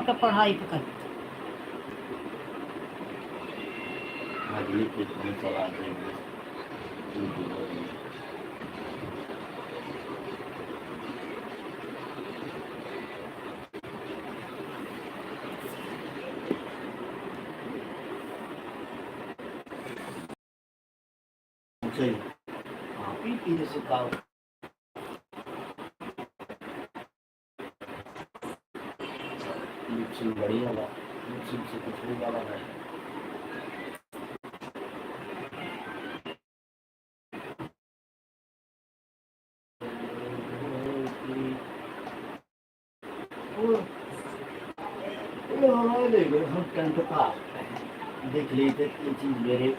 का पढ़ाई पे कर आदमी के लिए चला देंगे आप ही पीने से का बढ़िया है से कुछ भी वाला है हम टेंथ पास देख लीजिए ये चीज मेरे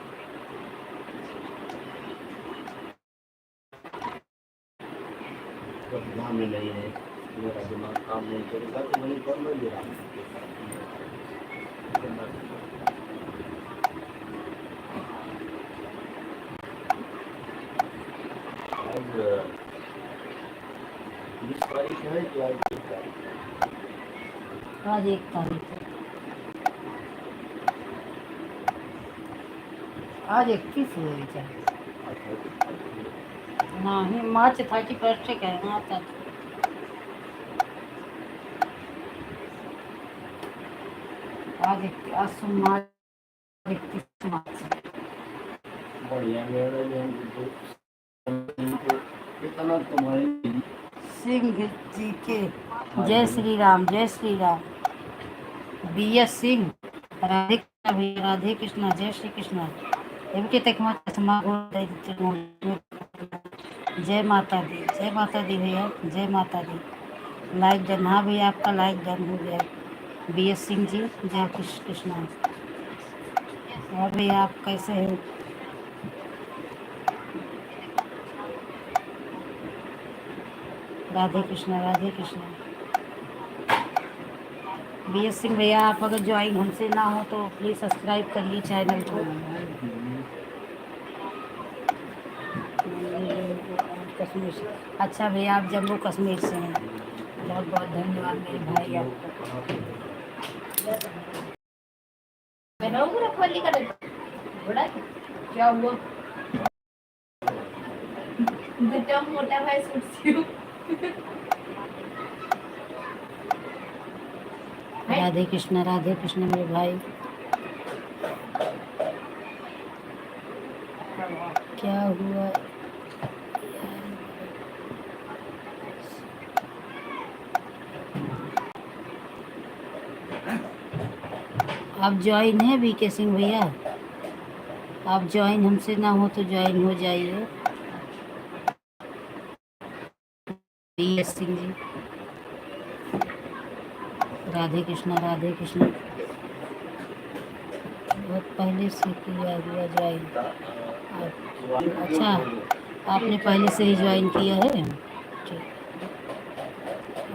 ध्यान में नहीं है मेरा दिमाग काम नहीं करेगा तो वहीं पर मैं गिरा आज 20 तारीख है या 21 तारीख आज 1 तारीख आज 31 हुई क्या नहीं मार्च 31 से कहना था आज सोमवार 31 मार्च बढ़िया मेरा कितना तुम्हारे सिंह जी के जय श्री राम BS सिंह राधे कृष्णा जय श्री कृष्णा जय माता दी भैया जय माता दी लाइक डन हाँ भैया आपका लाइक डन हो गया BS सिंह जी जय कृष्णा और भैया आप कैसे हैं राधे कृष्णा BS सिंह भैया आप अगर ज्वाइन हमसे ना हो तो प्लीज़ सब्सक्राइब करिए चैनल को कश्मीर से अच्छा भैया आप जम्मू कश्मीर से हैं बहुत बहुत धन्यवाद मेरे भाई आपको रखवाली का बड़ा क्या हुआ बेटा मोटा भाई सूट राधे कृष्णा मेरे भाई क्या हुआ आप ज्वाइन है BK सिंह भैया आप ज्वाइन हमसे ना हो तो ज्वाइन हो जाइए BS सिंह जी राधे कृष्णा बहुत पहले से किया हुआ ज्वाइन अच्छा आपने पहले से ही ज्वाइन किया है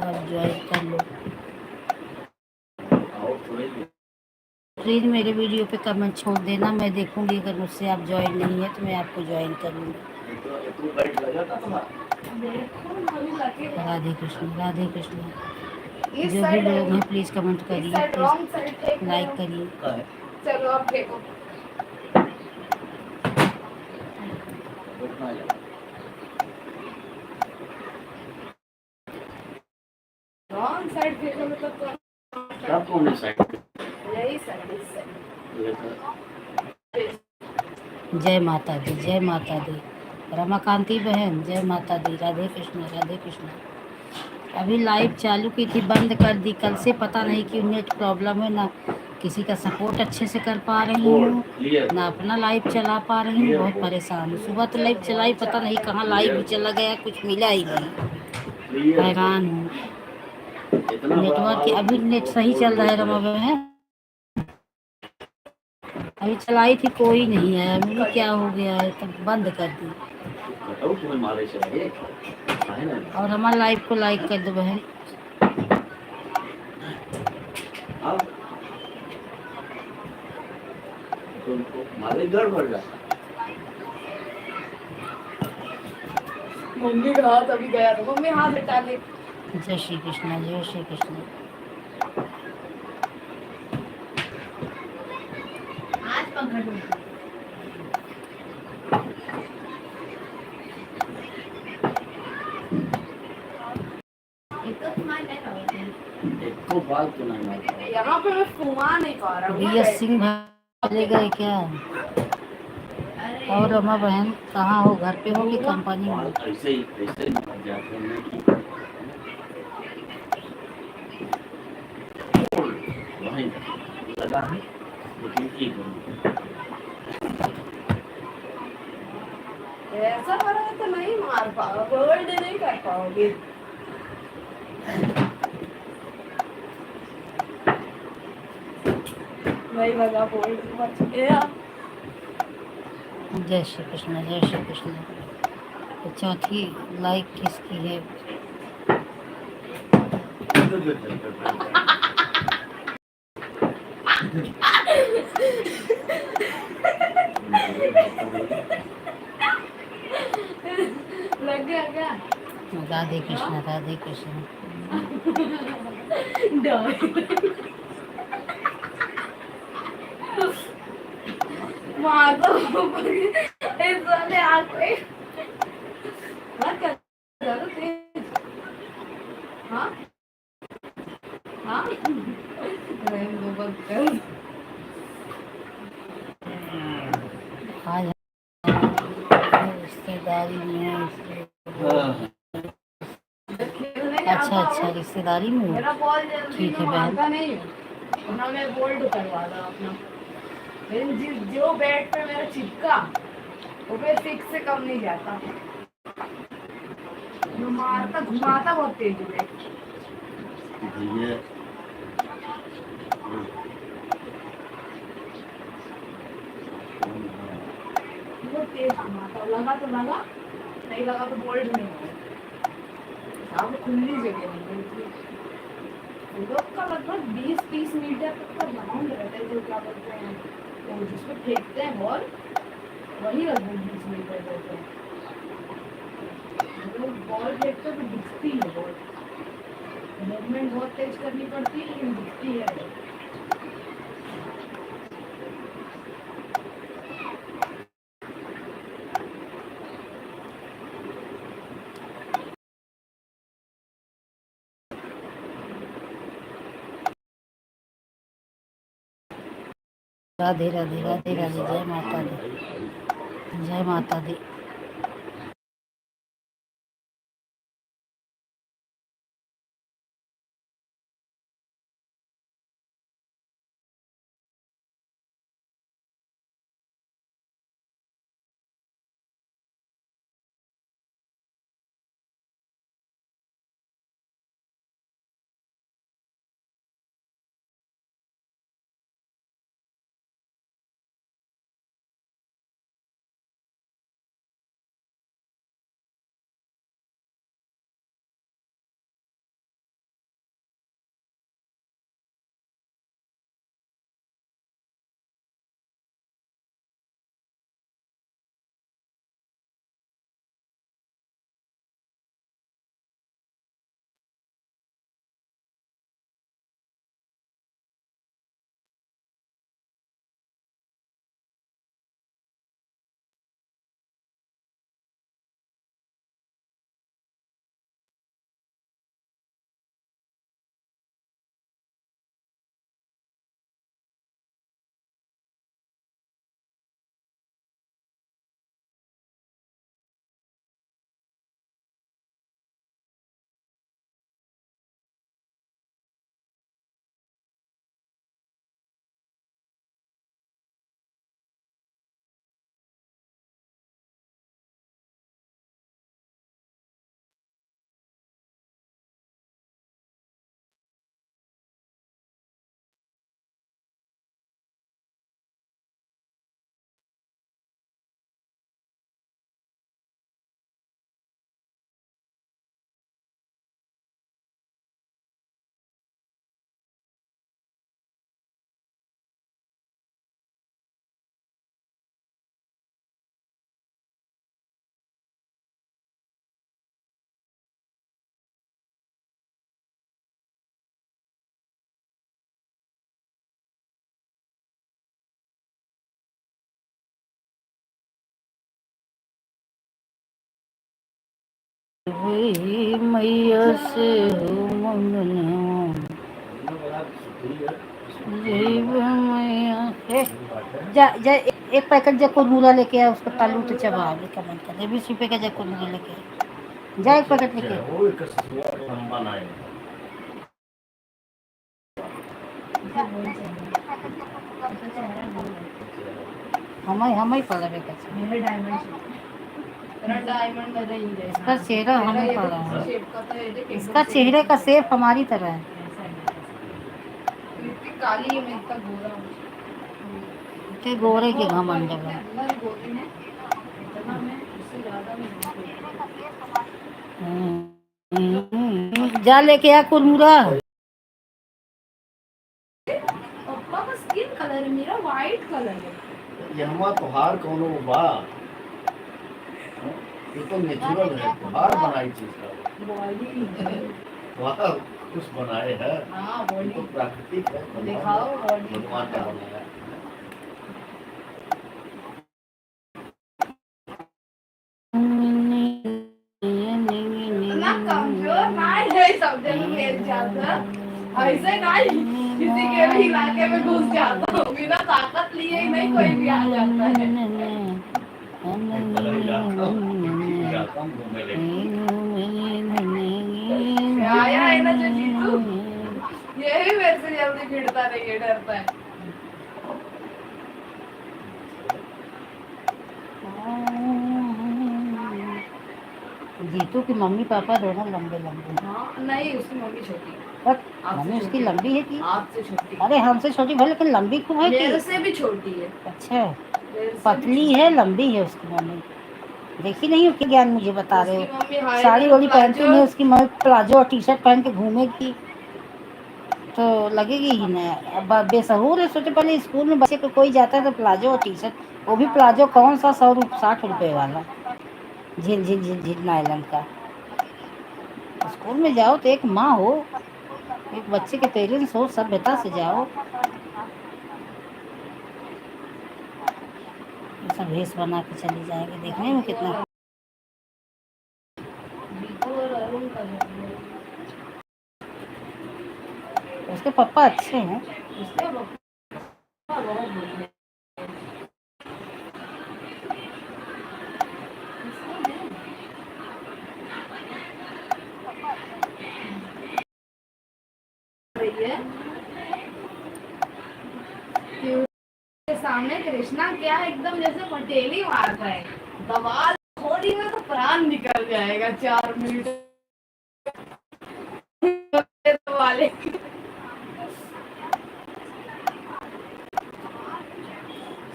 आप ज्वाइन कर लो प्लीज़ मेरे वीडियो पे कमेंट छोड़ देना मैं देखूंगी अगर मुझसे आप ज्वाइन नहीं है तो मैं आपको ज्वाइन कर लूँगी राधे कृष्णा जो भी लोग हैं प्लीज़ कमेंट करिए प्लीज़ लाइक करिए चलो आप देखो रॉन्ग साइड देखो मतलब सब कौन साइड यही साइड जय माता दी रमाकांति बहन जय माता दी राधे कृष्णा अभी लाइव चालू की थी बंद कर दी कल से पता नहीं क्यों नेट प्रॉब्लम है ना किसी का सपोर्ट अच्छे से कर पा रही हूँ ना अपना लाइव चला पा रही हूँ बहुत परेशान हूँ सुबह तो लाइव चलाई पता नहीं कहाँ लाइव भी चला गया कुछ मिला ही नहीं हैरान हूँ नेटवर्क की अभी नेट सही चल रहा है रमा बहन अभी चलाई थी कोई नहीं है अभी क्या हो गया है तब बंद कर दी और हमारे लाइव को लाइक कर दो बहन मम्मी का हाथ अभी गया था मम्मी हाथ हटा ले जय श्री कृष्ण पंखा ढूंढ एक तो तुम्हारे नहीं होती एक को बाल तो नहीं मारता यहाँ पे मैं फुमा नहीं पा रहा हूँ बीएस सिंह भाई चले गए क्या? और रमा बहन कहाँ हो? घर पे हो कि कंपनी बाल में? ऐसे ही निकल जाते हैं कि वहीं लगा है लेकिन एक मिनट ऐसा करोगे तो नहीं मार पाओगे होल्ड नहीं कर पाओगे नहीं लगा होल्ड मच गया जय श्री कृष्ण, जय श्री कृष्ण। तो चौथी लाइक किसकी है? लग गया क्या राधे कृष्ण, राधे कृष्ण। डर मार दो इस वाले आँख पे मत कर ज़्यादा तेज हाँ हाँ नहीं वो बंद कर आज हम रिश्तेदारी में हैं, इसलिए। खेलने अच्छा जाता अच्छा, हूँ रिश्तेदारी में हो। मेरा बॉल जल्दी ठीक है में बहन। मारता नहीं हूँ ना मैं बोल्ड करवा रहा अपना लेकिन जो बैट पे मेरा चिपका वो फिर सिक्स से कम नहीं जाता जो मारता घुमाता बहुत तेज है ये बहुत तेज घुमाता लगा तो लगा नहीं लगा तो बोल्ड नहीं होगा यहाँ पे खुली जगह नहीं है लोग का लगभग 20-30 मीटर तक का ग्राउंड रहता है जो क्या बोलते हैं वो जिसमें फेंकते हैं बॉल वही लगभग 20 मीटर रहता है जो बॉल फेंकते हैं तो दिखती है बॉल मूवमेंट बहुत तेज करनी पड़ती है लेकिन दिखती है राधे राधे, राधे राधे, जय माता दी, जय माता दी। वही मैया से हो मंगना देव मैया जा जा एक पैकेट जा कुरमुरा लेके आ उसको तालू तो चबा ले कमेंट कर दे 20 रुपए का जा कुरमुरा लेके आ जा एक पैकेट लेके वो एक ससुआ हम बनाए हम ही पड़ा बेटा मेरे डायमंड तेरा डायमंड में नहीं है इसका चेहरा हमें पड़ा है शेप का तो ये देख इसका चेहरे का शेप हमारी तरह है इतनी काली है मैं इतना गोरा हूँ के गोरे के घमंड है अंदर गोरी है इतना मैं उससे ज्यादा नहीं जा लेके आ कुरमुरा पप्पा का स्किन कलर है मेरा वाइट कलर है यहवा तोहार कोनो बा ये तो नेचुरल है तोहार बनाई चीज का बॉडी वाह कुछ बनाए है हाँ ये बॉडी तो प्राकृतिक है दिखाओ बॉडी भगवान का बनाया इतना कमजोर नहीं है सब जगह मिल जाता ऐसे नहीं किसी के भी इलाके में घुस जाता हूँ बिना ताकत लिए ही नहीं कोई भी आ जाता है जाता हूँ घूमने लेके आया है ना जो जीतू ये भी मेरे से जल्दी भिड़ता नहीं है डरता है जीतू की मम्मी पापा दोनों लंबे लंबे हैं हाँ नहीं उसकी मम्मी छोटी बट मम्मी उसकी लंबी है कि आपसे छोटी अरे हमसे छोटी भाई लेकिन लंबी खूब है मेरे कि से भी छोटी है अच्छा मेरे से पतली भी है लंबी है उसकी मम्मी देखी नहीं हो कि ज्ञान मुझे बता रहे उसकी हो मम्मी हाई साड़ी हील वाड़ी पहनती प्लाजो नहीं उसकी मम्मी प्लाजो और टी शर्ट पहन के घूमेगी तो लगेगी ही ना अब बेसहूर है सोचे पहले स्कूल में बच्चे को कोई जाता है तो प्लाजो और टी शर्ट वो भी प्लाजो कौन सा 60 रुपए वाला झिल झिल झिल झिल नायलन का स्कूल में जाओ तो एक माँ हो एक बच्चे के पेरेंट्स हो सभ्यता से जाओ ऐसा भेष बना के चली जाएगी देखने में कितना जीतू और अरुण का है। उसके पापा अच्छे हैं उसके पापा बहुत बुरे हैं। रही है कि उसके सामने कृष्णा क्या एकदम जैसे पटेली मारता है दबाल थोड़ी में तो प्राण निकल जाएगा 4 मिनट वाले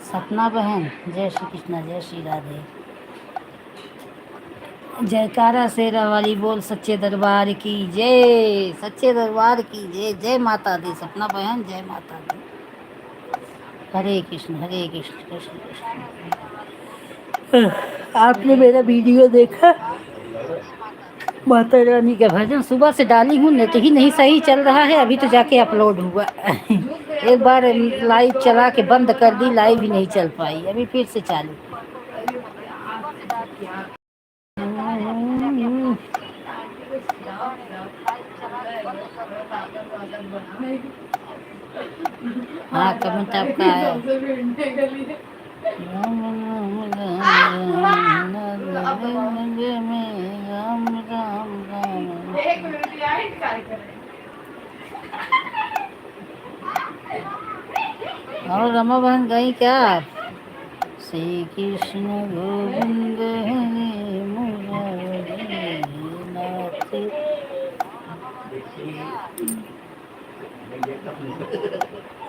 सपना बहन जय श्री कृष्णा जय श्री राधे जयकारा शेरा वाली बोल सच्चे दरबार की जय सच्चे दरबार की जय जय माता दी सपना बहन जय माता दी हरे कृष्ण कृष्ण कृष्ण आपने मेरा वीडियो देखा माता रानी का भजन सुबह से डाली हूँ नेट ही नहीं सही चल रहा है अभी तो जाके अपलोड हुआ एक बार लाइव चला के बंद कर दी लाइव ही नहीं चल पाई अभी फिर से चालू हाँ कमेंट आपका आया राम राम राम एक मिनट यार काय करें और रमा बहन गई क्या आप श्री कृष्ण गोविंद हरे मुरारी नाथ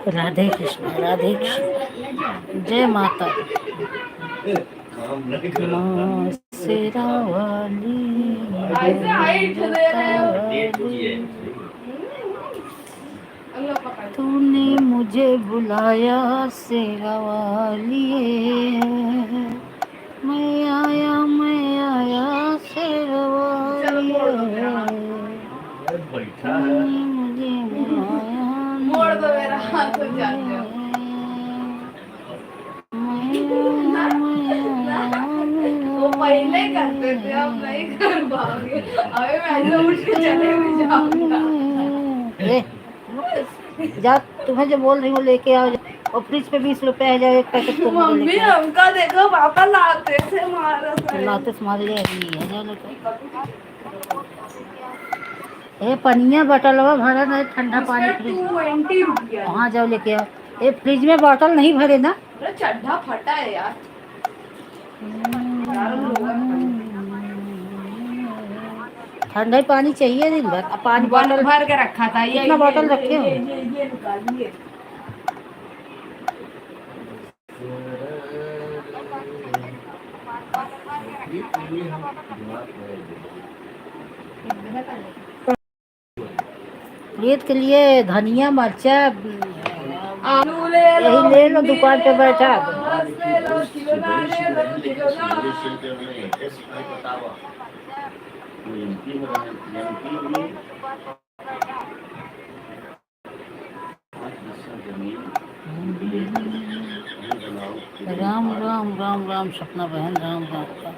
राधे कृष्ण जय माता माँ शेरा वाली ऐसे हाइट दे रहे हो तूने मुझे बुलाया शेरा वाली मैं आया शेरा वाली बैठा है मुझे बुलाया मोड़ दो मेरा हाथ तो जाते हो वो पहले करते थे अब नहीं कर भाग गए। अबे मैं ऐसे उठ के चले भी जाऊंगा। ए, जा, तुम्हें जो बोल रही हूँ लेके आओ, और फ्रिज पे 20 रुपए है, जाओ एक पैकेट तुम मुझे मम्मी लेके आओ। हमका देखो पापा लाते थे मारा लाते तुम्हारे लिए है, जाओ लेके। ए पनिया बटलवा भरा नहीं, ठंडा पानी फ्रिज। 220 रुपया। वहाँ जाओ लेके आओ। ए फ्रिज में बॉटल नहीं भरे ना? अरे चड्ढा फटा है यार। यार हम लोग ठंडा ही पानी चाहिए दिन भर। अब पानी बॉटल बॉटल भर के रखा था। ये कितना बॉटल रखे हो? ये निकालिए। प्रीत के लिए धनिया मिर्चा आलू ले लो, यही ले लो, दुकान पे बैठा दो। ले लो, खिलौना ले लो, खिलौना। राम राम राम राम सपना बहन, राम राम राम।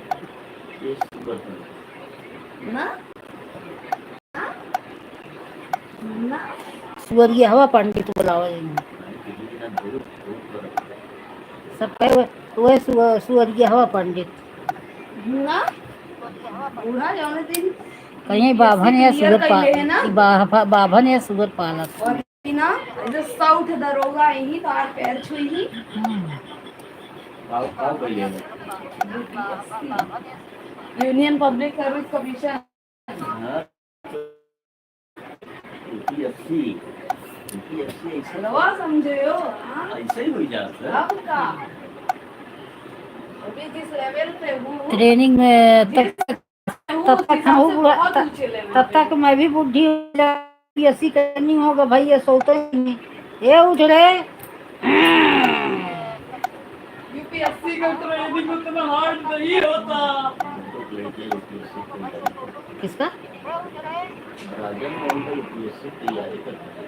ना ना सुअरिया हवा पंडित बुलावा सब कहे वो सुअरिया हवा पंडित। ना बूढ़ा जाने दिन कहीं बाभन या क्लियर सुगर कइले है ना। बाभन या सुगर पालक। और ना जो साउथ दरोगा यही तार पैर छुई ही। Union Public Service Commission. लवा समझे हो? ऐसे ही हो जाता है। अब का अभी जिस लेवल पे हूँ ट्रेनिंग में तब तक मैं भी बुढ़ी हो जाती, ऐसी करनी होगा भैया, सोते नहीं। ये उठ रहे यूपीएससी का ट्रेनिंग उतना हार्ड नहीं होता। किसका? राजन मोहन का यूपीएससी तैयारी करता है।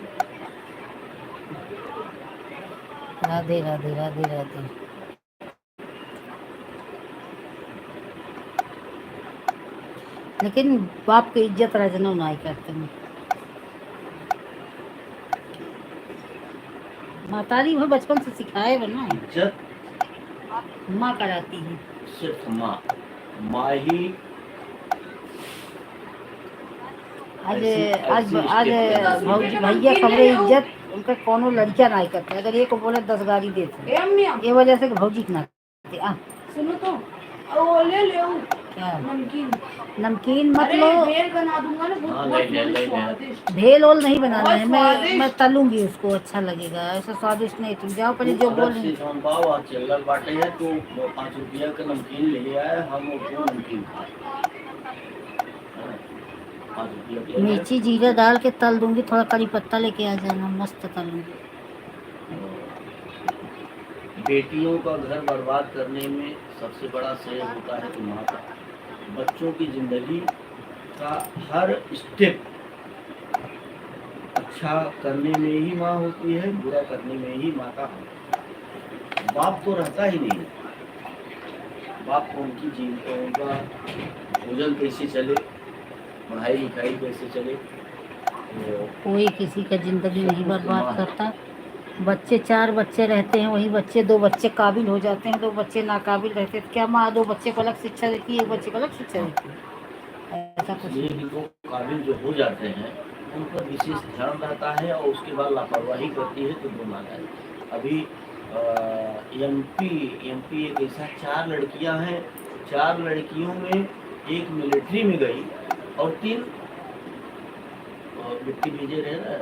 राधे राधे राधे राधे। लेकिन बाप की इज्जत राजनो नहीं करते हैं। मातारी वो बचपन से सिखाए बना, इज्जत माँ कराती है। सिर्फ माँ ही। आज आज आज भौजी भैया खबरे इज्जत उनका कोनो लड़कियां नहीं करते। अगर ये को बोले 10 गाली देते, ये वजह से भौजी ना करते। सुनो तो ओ ले ले क्या नमकीन। नमकीन मत अरे लो, भेल बना दूंगा ना, बहुत स्वादिष्ट। भेल ओल नहीं बनाना है। मैं स्वादिष्ट। तलूंगी उसको, अच्छा लगेगा। ऐसा स्वादिष्ट नहीं। तुम जाओ पहले जो बोल रही। चल बाटे है तो 5 रुपया का नमकीन ले आए, हम उसको नमकीन खाए। 5 रुपया के मिर्ची जीरा डाल के तल दूंगी, थोड़ा करी पत्ता लेके आ जाना, मस्त तलूंगी। बेटियों का घर बर्बाद करने में सबसे बड़ा श्रेय होता है कि माँ का। बच्चों की जिंदगी का हर स्टेप अच्छा करने में ही माँ होती है, बुरा करने में ही माँ का होता है। बाप तो रहता ही नहीं। बाप को उनकी जीविका, उनका भोजन कैसे चले, पढ़ाई लिखाई कैसे चले, कोई किसी का जिंदगी नहीं बर्बाद करता। बच्चे 4 बच्चे रहते हैं, वही बच्चे 2 बच्चे काबिल हो जाते हैं, 2 बच्चे नाकाबिल रहते हैं। क्या माँ 2 बच्चे को अलग शिक्षा देती है, 1 बच्चे को अलग शिक्षा देती है? ऐसा कुछ इसलिए नहीं। लोग काबिल जो हो जाते हैं उन पर विशेष ध्यान रहता है, और उसके बाद लापरवाही करती है तो गुनाह है। अभी एमपी एक ऐसा 4 लड़कियां हैं, 4 लड़कियों में एक मिलिट्री में गई और 3 मिट्टी भेजे रहे ना,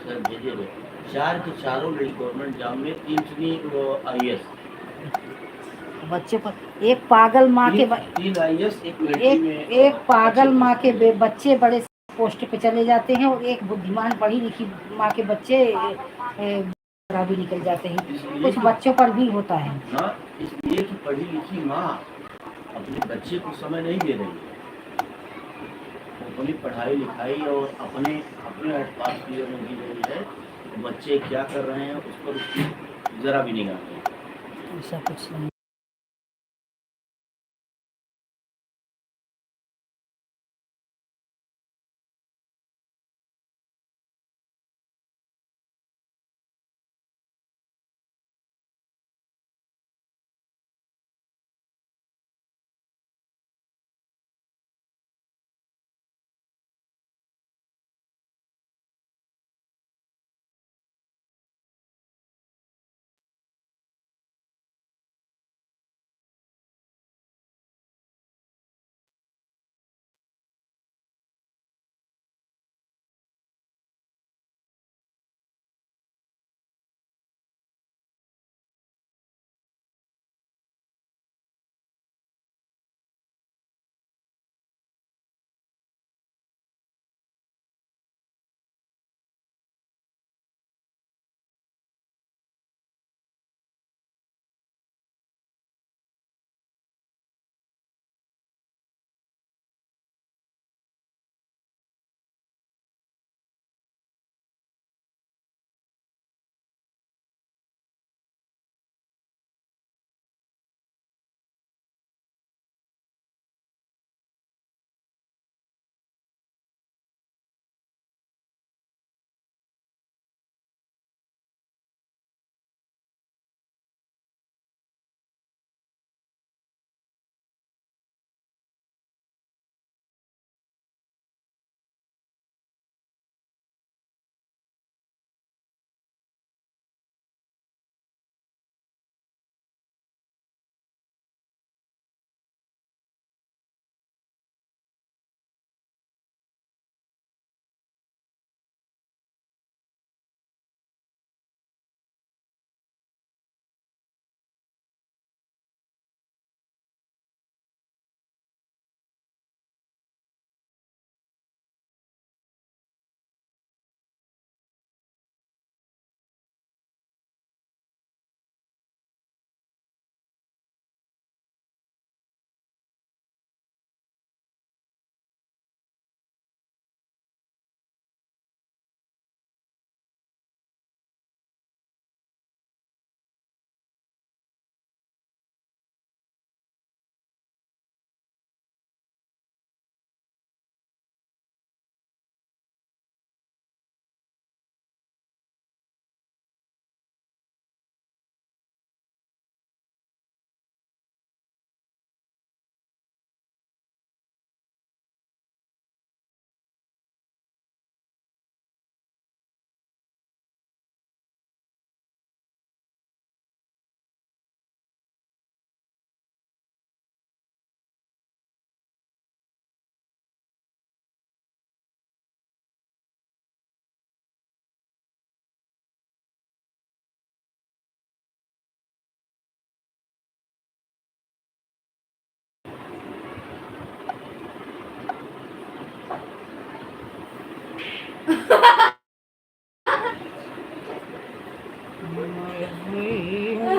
सर भेजे रहे। 4 के चारों लड़की गवर्नमेंट जॉब में, 3 चुनी IAS। बच्चे पर एक पागल माँ के 3 IAS, एक मिलिट्री में। एक पागल माँ के बच्चे बड़े पोस्ट पे चले जाते हैं, और एक बुद्धिमान पढ़ी लिखी माँ के बच्चे भी निकल जाते हैं। कुछ बच्चों पर भी होता है ना, इसलिए कि पढ़ी लिखी माँ अपने बच्चे को समय नहीं दे रही है। अपनी पढ़ाई लिखाई और अपने पास क्लियर में दी रही है। बच्चे क्या कर रहे हैं उस पर उसकी जरा भी निगाह नहीं। ऐसा कुछ नहीं।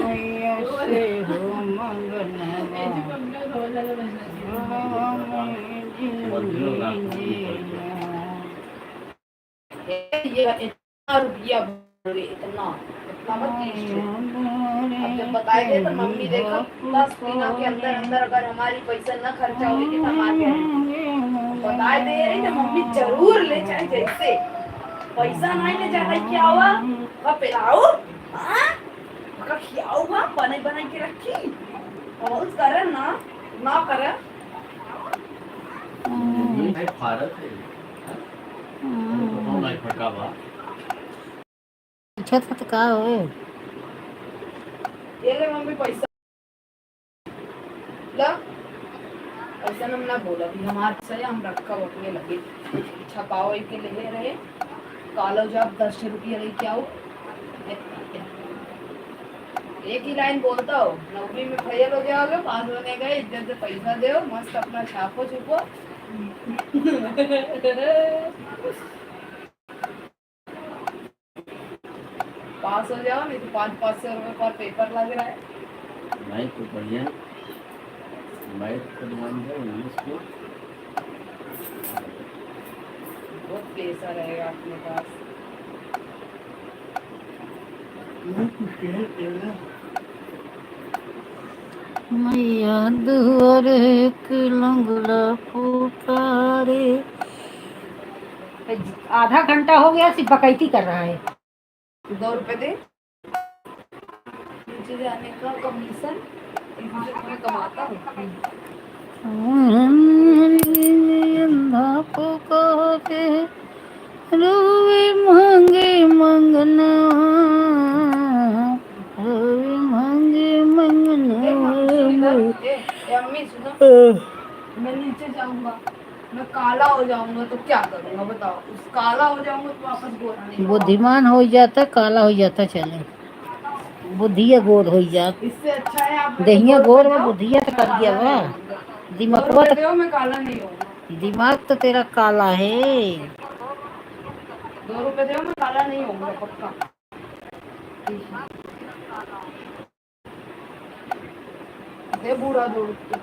मैया से हो मंगनवा ऐसे पंखा खोला तो बजना ये इतना रुपया बोल रही, इतना इतना मत कीजिए। अब जब बताए थे तो मम्मी देखो 10 दिनों के अंदर अंदर अगर हमारी पैसा न खर्चा होगी तो हम आके बताए दे रही तो मम्मी जरूर ले जाए, जैसे पैसा नहीं ले जाना क्या हुआ, वह पिलाओ हाँ वह खियाओ, वह बनाई बनाई के रखी और उस कारण ना करे ये है भारत है, नहीं फटा बा। पूछा था तो का हो ये ले मम्मी पैसा ला, ऐसा हम ना बोला भी हमारे से हम रखा अपने लगे छपाओ के ले रहे कालो जब 10 रुपये लेके आओ, एक ही लाइन बोलता हो, नौकरी में फेल हो जाओगे, पास होने गए इज्जत से पैसा दो, मस्त अपना छापो छुपो पास हो जाओ, नहीं तो 500-500 रुपए पर पेपर लग रहा है। नहीं तो बढ़िया मैथ करवानी है इंग्लिश को। बहुत पैसा रहेगा अपने पास। मैया दुआर एक लंगड़ा पुकारे। आधा घंटा हो गया, सिर्फ बकैती कर रहा है। 2 रुपए दे नीचे जाने का कमीशन, इससे मैं कमाता हूँ। अंधा पुकारे रोवे मांगे मंगना, रोवे मांगे मंगना। अम्मी सुनो, मैं नीचे जाऊंगा, मैं काला हो जाऊंगा तो क्या करूंगा बताओ, उस काला हो जाऊंगा तो वापस गोरा नहीं होगा। बुद्धिमान हो जाता, काला हो जाता, चले बुद्धिया गोर हो जात। इससे अच्छा है आप दहिया मेरे को गोर 2 व रुपए दो, बुद्धिया तो मैं कर दिया काला वा। नहीं होऊंगा। 2 दिमागवा रुपए तो, दो, मैं काला नहीं होऊंगा। दिमाग तो तेरा काला है। 2 रुपए दो, मैं काला नहीं होऊंगा पक्का। दे बूढ़ा 2 रुपये।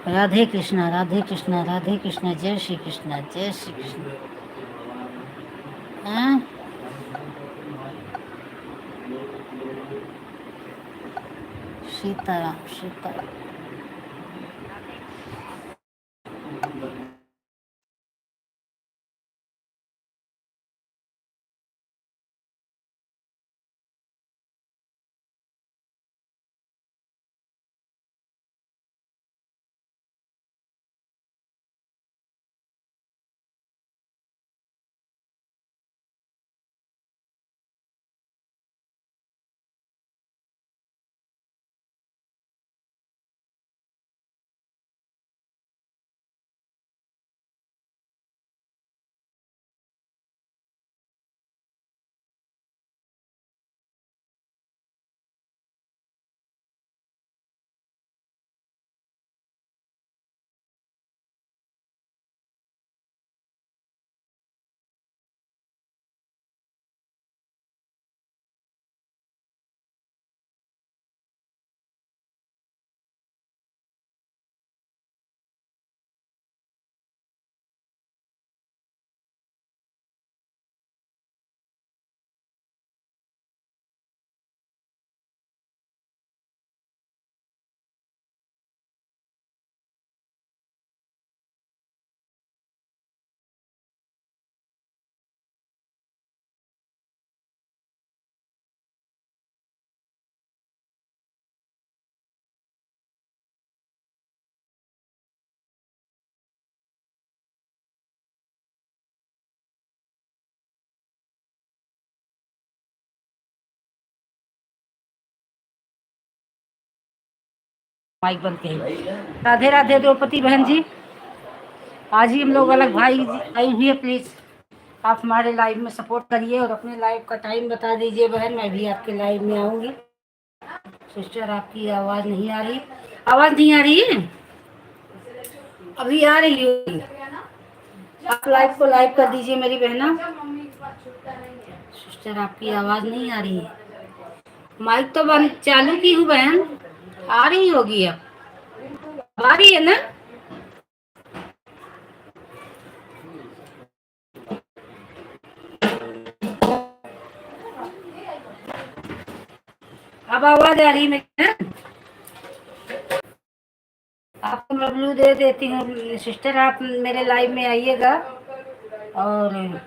राधे कृष्णा, राधे कृष्णा, राधे कृष्णा, जय श्री कृष्णा, जय श्री कृष्णा। हाँ? सीताराम, सीताराम। माइक बंद करिए। राधे राधे द्रौपदी बहन जी, आज ही हम लोग अलग भाई आई हुई है, प्लीज आप हमारे लाइव में सपोर्ट करिए और अपने लाइव का टाइम बता दीजिए बहन, मैं भी आपके लाइव में आऊंगी। सिस्टर आपकी आवाज नहीं आ रही, आवाज नहीं आ रही है, अभी आ रही होगी। आप लाइव को लाइव कर दीजिए मेरी बहना। सिस्टर आपकी आवाज नहीं आ रही है, माइक तो बंद चालू की हूँ बहन, आ रही होगी अब आ रही है ना? अब आवाज आ रही है? आपको मैं ब्लू दे देती हूँ सिस्टर, आप मेरे लाइव में आइएगा और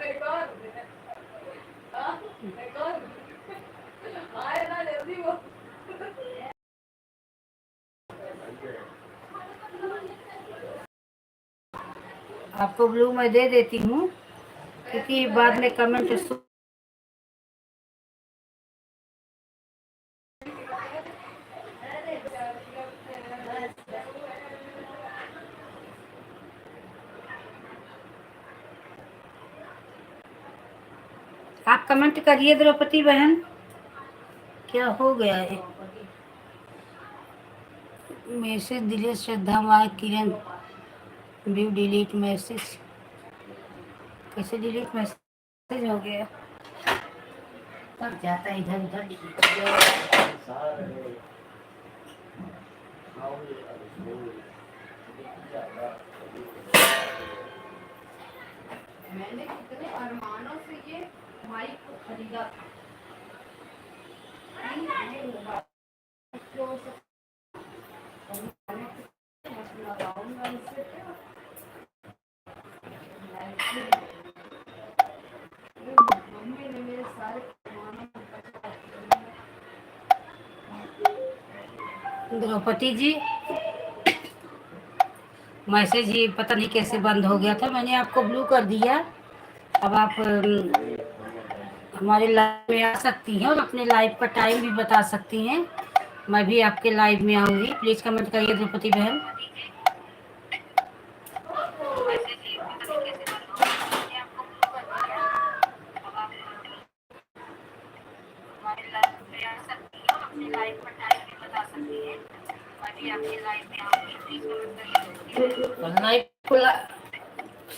आपको ब्लू मैं दे देती हूँ, क्योंकि बाद में कमेंट आप कमेंट करिए द्रौपदी बहन, क्या हो गया है? Message delete, Shraddha my Kiran view delete message, कैसे डिलीट मैसेज हो गया? कब जाता है इधर उधर मैंने कितने अरमानों से ये माइक को खरीदा था। मम्मी ने मेरे सारे द्रौपदी जी, मैसेज ही पता नहीं कैसे बंद हो गया था, मैंने आपको ब्लू कर दिया। अब आप हमारे लाइव में आ सकती हैं और अपने लाइव का टाइम भी बता सकती हैं, मैं भी आपके लाइव में आऊँगी। प्लीज़ कमेंट करिए द्रौपदी बहन।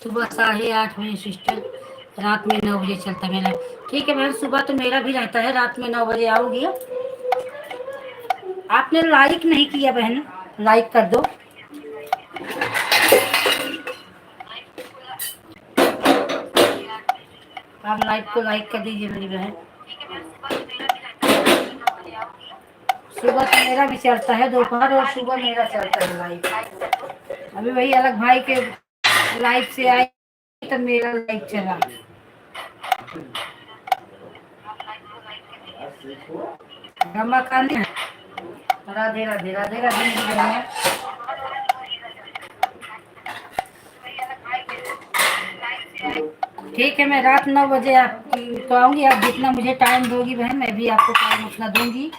सुबह 8:30 सिस्टर, रात में 9 बजे चलता है मेरा। ठीक है बहन, सुबह तो मेरा भी रहता है, रात में 9 बजे आऊँगी। आपने लाइक नहीं किया बहन, लाइक कर दो। आप लाइव को लाइक कर दीजिए मेरी बहन। सुबह तो मेरा भी चलता है, दोपहर और सुबह मेरा चलता है लाइव। अभी वही अलग भाई के लाइव से आई तो मेरा लाइव चला। रमाकांत, राधे राधे राधे राधे मेरी बहन। ठीक है, मैं रात 9 बजे आपकी तो आऊँगी। आप जितना मुझे टाइम दोगी बहन, मैं भी आपको टाइम उतना दूंगी,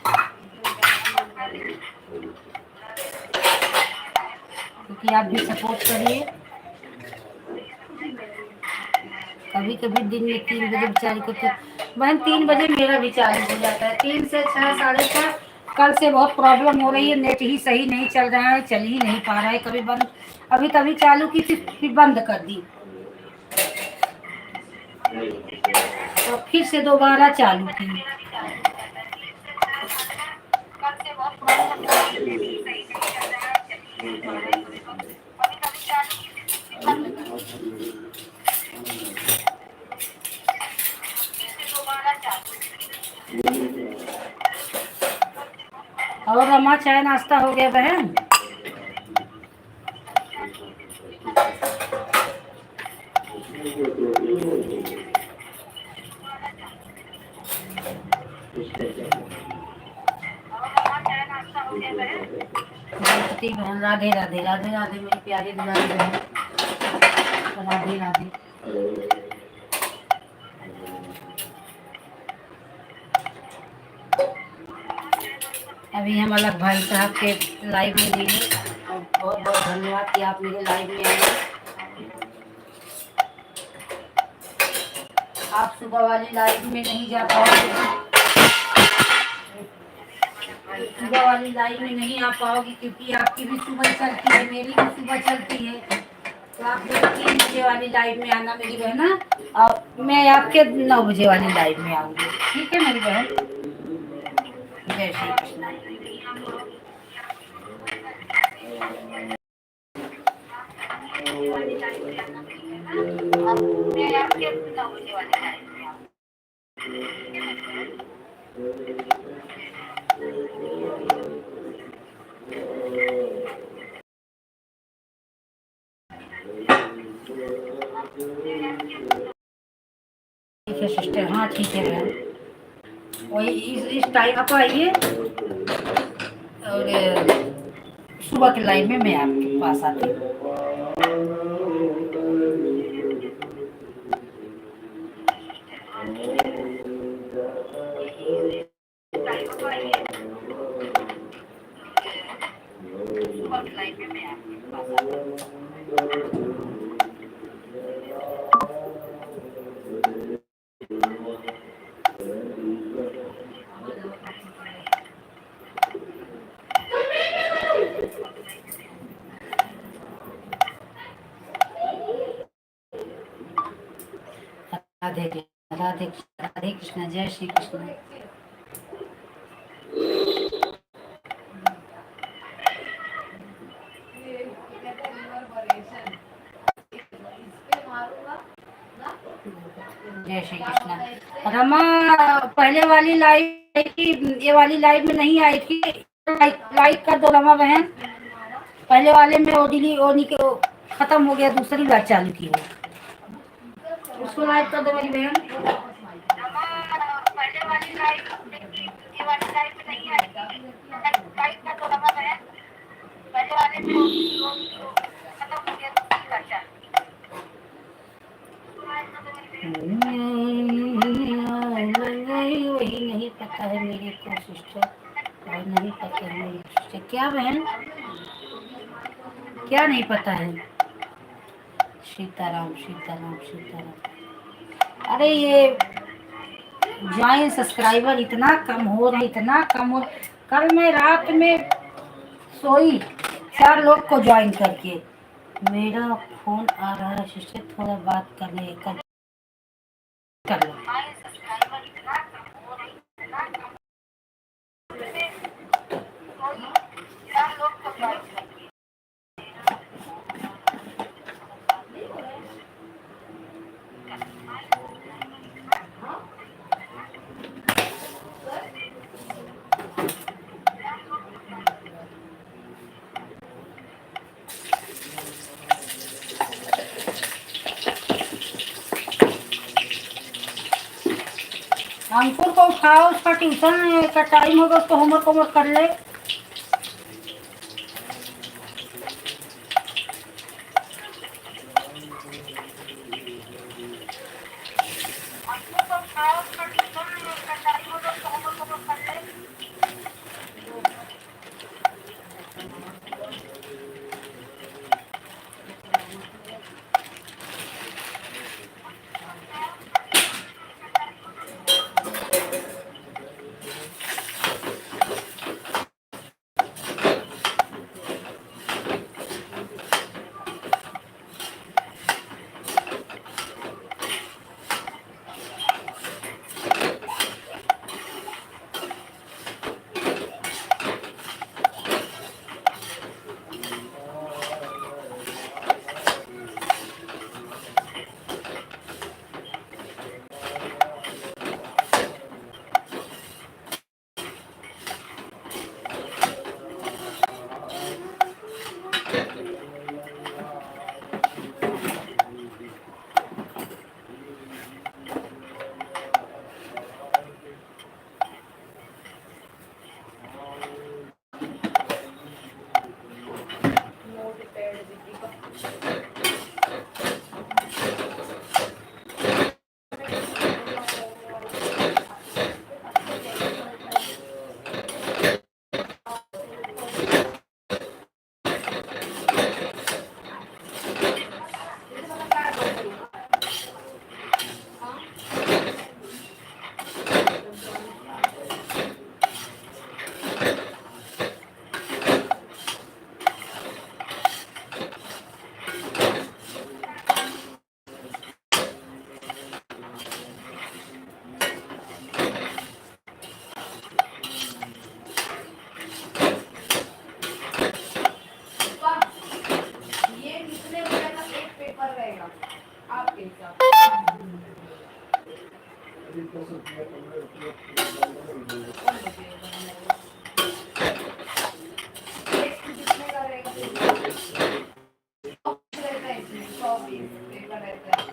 क्योंकि आप भी सपोर्ट करिए। कभी कभी दिन में 3 बजे बेचारी को तो बहन 3 बजे मेरा भी चालू हो जाता है, 3 से 6 6:30। कल से बहुत प्रॉब्लम हो रही है, नेट ही सही नहीं चल रहा है, चल ही नहीं पा रहा है। कभी बंद, अभी तभी चालू की फिर बंद कर दी, तो फिर से दोबारा चालू की। और रमा, चाय नाश्ता हो गया बहन? गणपति बहन, राधे राधे राधे राधे मेरी प्यारी दुलारी बहन, राधे राधे। अभी हम अलग भाई साहब के लाइव में मिले, और बहुत बहुत धन्यवाद कि आप मेरे लाइव में आए। आप सुबह वाली लाइव में नहीं जा पाओगे, सुबह वाली लाइव में नहीं आ पाओगी, क्योंकि आपकी भी सुबह चलती है, मेरी भी सुबह चलती है। तो आप मेरी 3 बजे वाली लाइव में आना मेरी बहन, और मैं आपके 9 बजे वाली लाइव में आऊँगी। ठीक है मेरी बहन? जय श्री कृष्ण। ठीक है सिस्टर, हाँ ठीक है बहन, वही इस टाइम आप आइए, और सुबह के लाइव में मैं आपके पास आती हूँ। राधे राधे राधे कृष्ण, जय श्री कृष्ण। जय श्री कृष्ण। रमा पहले वाली लाइव की, ये वाली लाइव में नहीं आई थी, लाइक कर दो रमा बहन। पहले वाले में ओडिली ओनी के खत्म हो गया, दूसरी बार चालू की है, उसको लाइक कर दो मेरी बहन। पहले वाली लाइव, ये वाली लाइव में नहीं आई थी, लाइक कर दो रमा बहन। पहले वाले में खत्म हो गया, दूसरी बार चालू। वही नहीं पता है मेरे को सिस्टर, और नहीं पता है मेरी सिस्टर। क्या बहन, क्या नहीं पता है? सीताराम सीताराम सीताराम। अरे ये ज्वाइन सब्सक्राइबर इतना कम हो रहा है, इतना कम हो। कल मैं रात में सोई 4 लोग को ज्वाइन करके। मेरा फोन आ रहा है सिस्टर, थोड़ा बात करने कर लो। अंकुर को उठाओ, उसका ट्यूशन का टाइम होगा, उसको होमवर्क होमवर्क कर ले। नोट पैड दीदी का ये कितने बजे का एक पेपर रहेगा आपके हिसाब से कितने का रहेगा रहता है इसमें 120 पेपर रहता है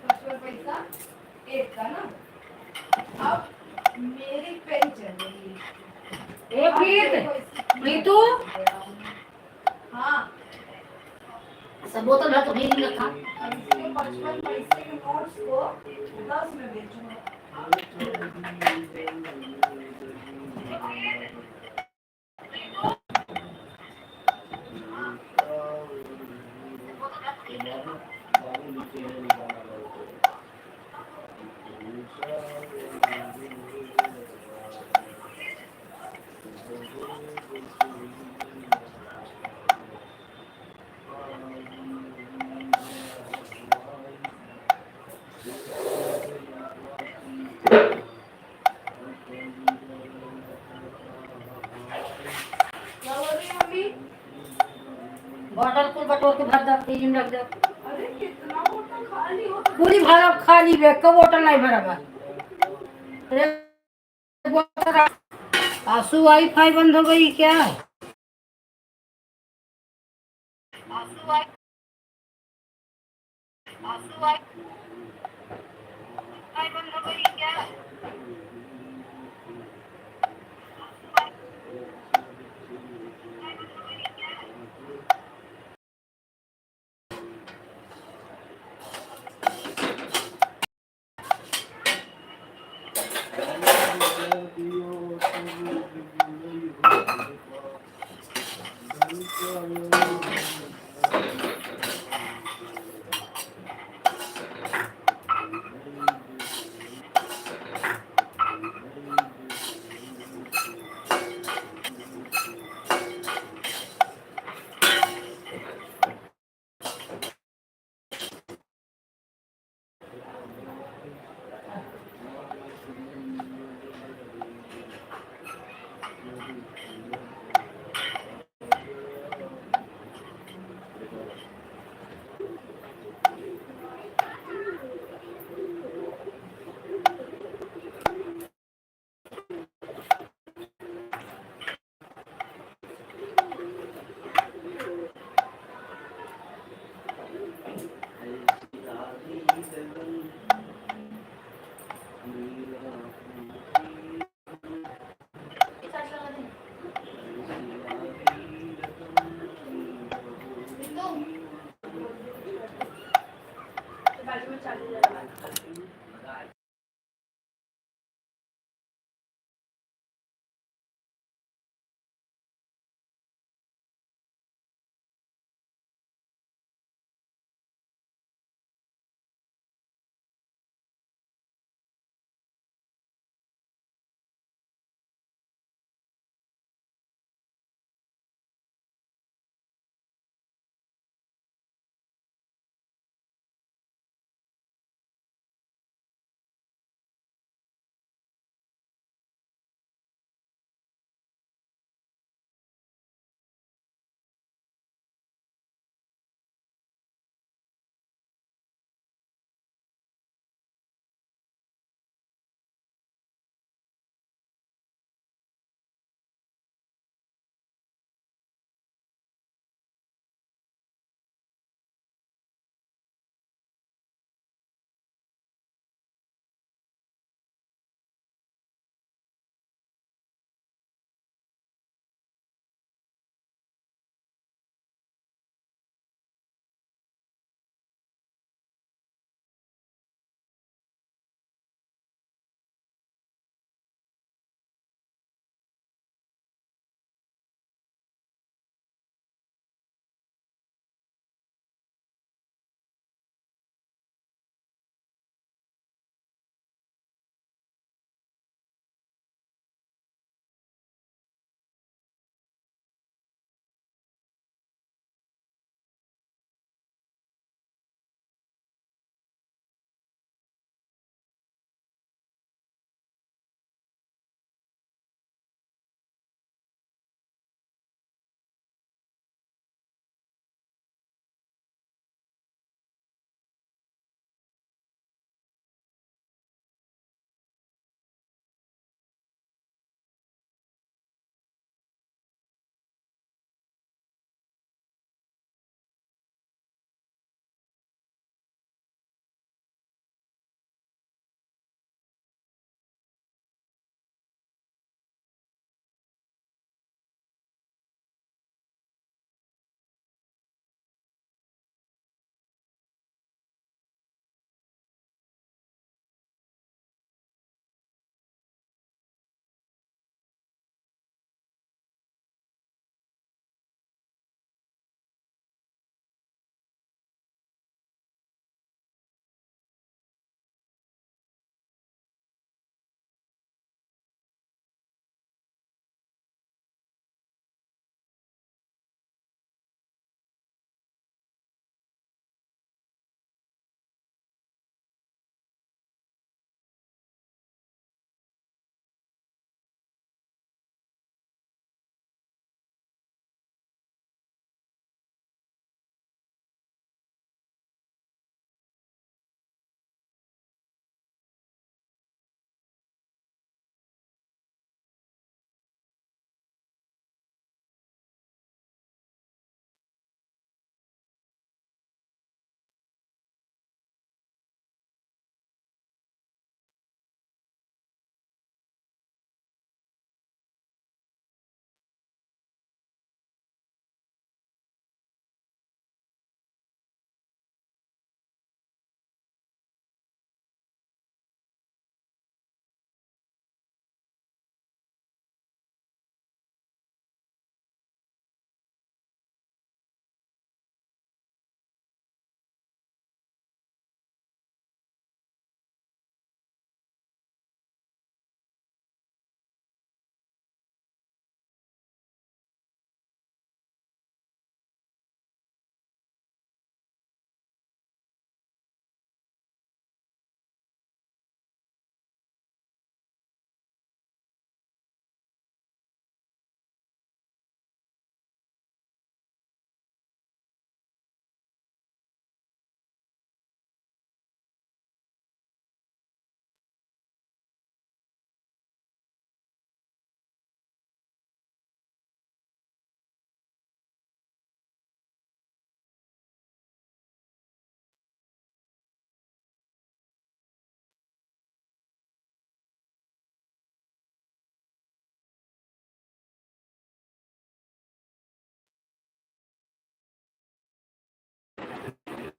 55 पैसा एक का ना अब मेरी पेन चल रही है एक मिनट नीतू, हाँ सब बोतल भर तो नहीं रखा। अब इसके 55 पैसे के नोट्स को 10 में बेचूंगा बाबू नीचे है निकालना क्या बोल रही है मम्मी बॉटल को बटोर के भर दो, फ्रिज में रख दो। अरे कितना बोतल खाली हो पूरी भरा खाली बैग का बोतल नहीं भरा बा। एक बोतल रख। आंसू वाईफाई बंद हो गई क्या?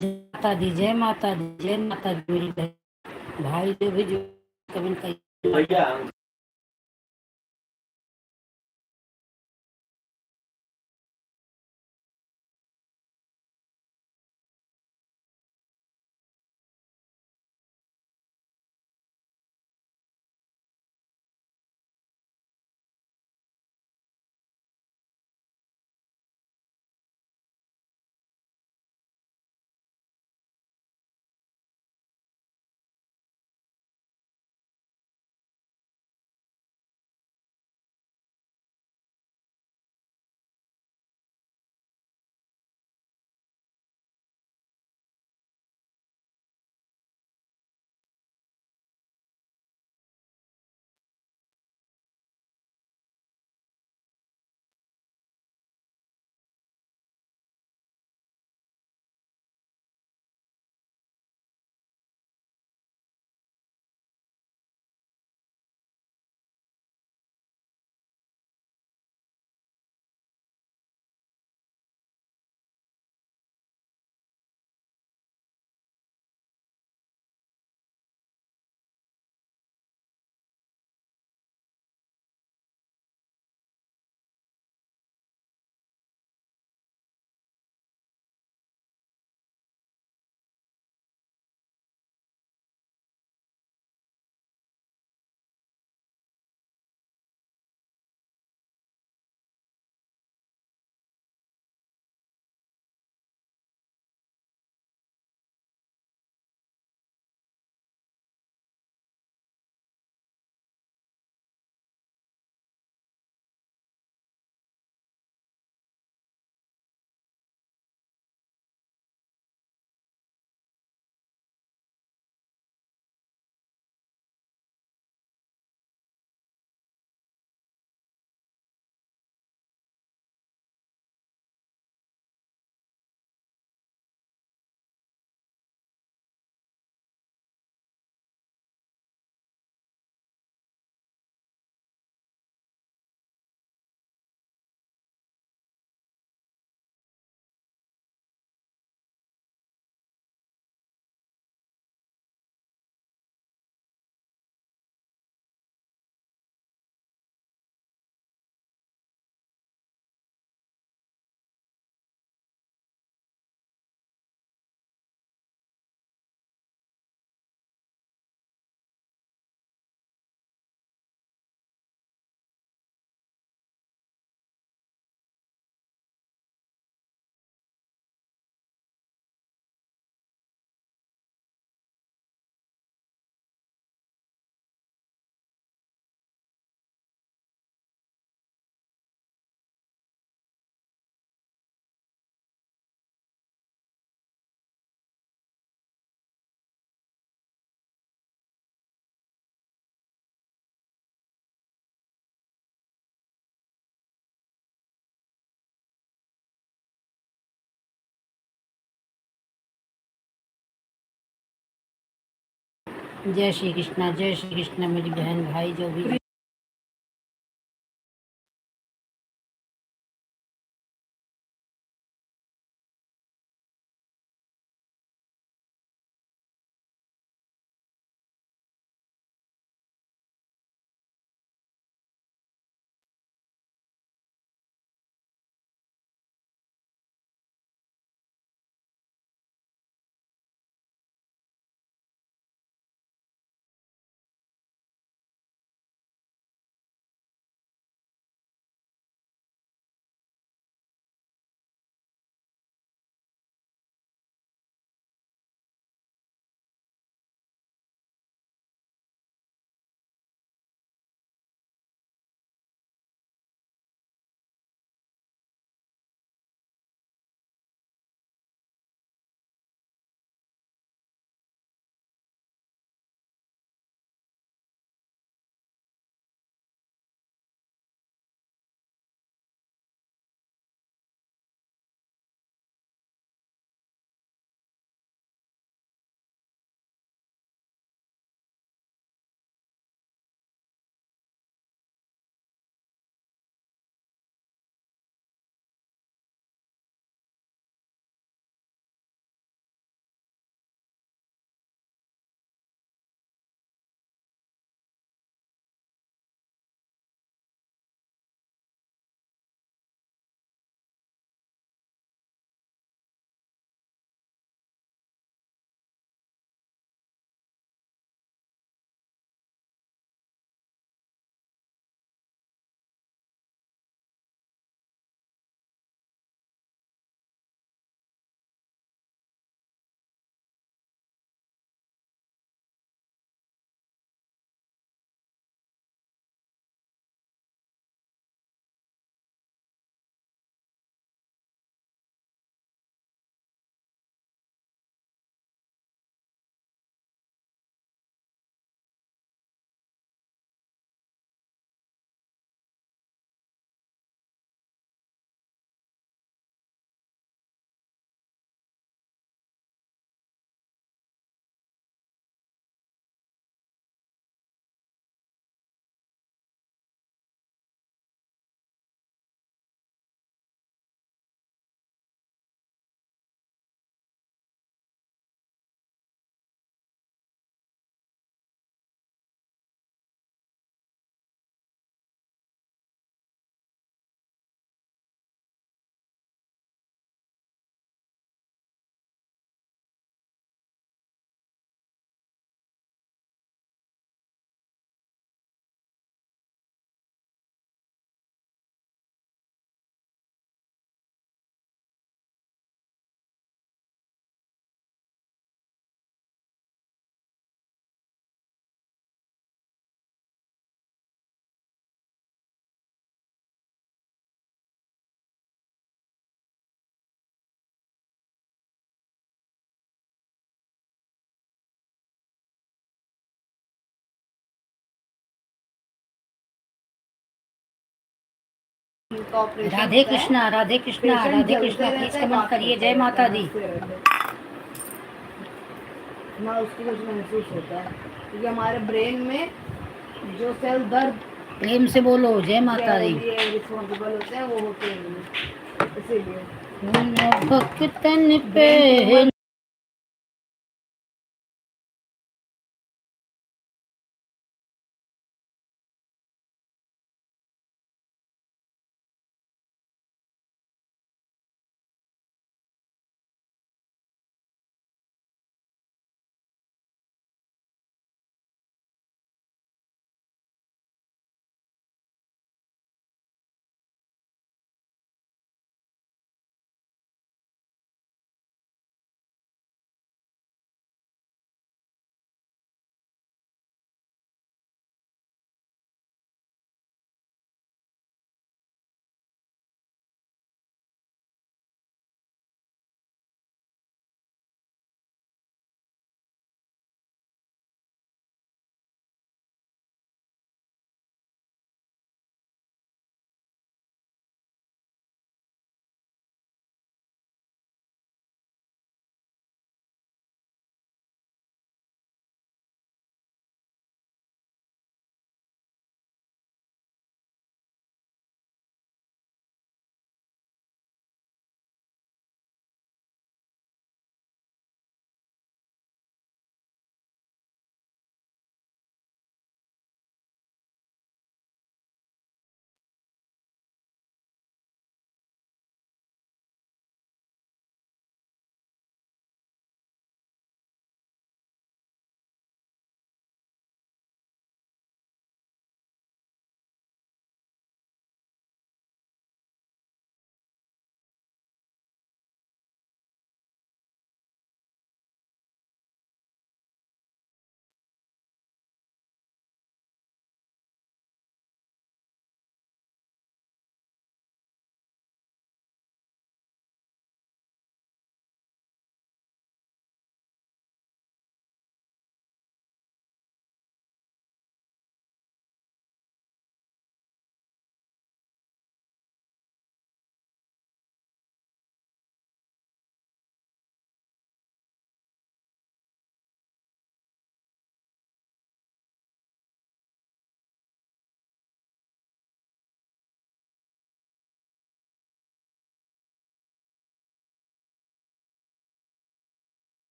माता दी, जय माता दी, जय माता दी मेरी बहन भाई जो भी जो कमेंट कर भैया जय श्री कृष्णा, जय श्री कृष्णा मेरी बहन भाई जो भी जिनका ऑपरेशन राधे कृष्णा, राधे कृष्णा, पेशेंट राधे जलते कृष्णा। रहता प्लीज है, कमेंट बात करिए। करते जय रहता माता है, दी। हंसते रहते हैं। ना उसको कुछ महसूस होता है क्योंकि हमारे ब्रेन में जो सेल दर्द प्रेम से बोलो जय माता के दी। लिए रिस्पॉन्सिबल होते हैं वो होते हैं, इसीलिए भक्तन ब्रेन पे ट्यूमर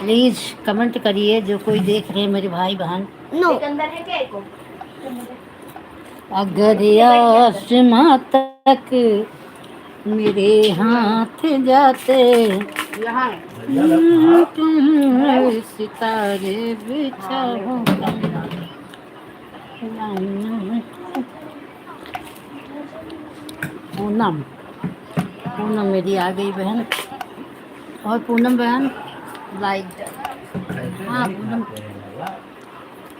प्लीज कमेंट करिए जो कोई देख रहे हैं मेरे भाई बहन। एक अंदर है क्या? एक अगर आसमां तक मेरे हाथ जाते, यहाँ है। तुम सितारे बिछाओ। पूनम, पूनम मेरी आ गई बहन। और पूनम बहन लाइक, हाँ पूनम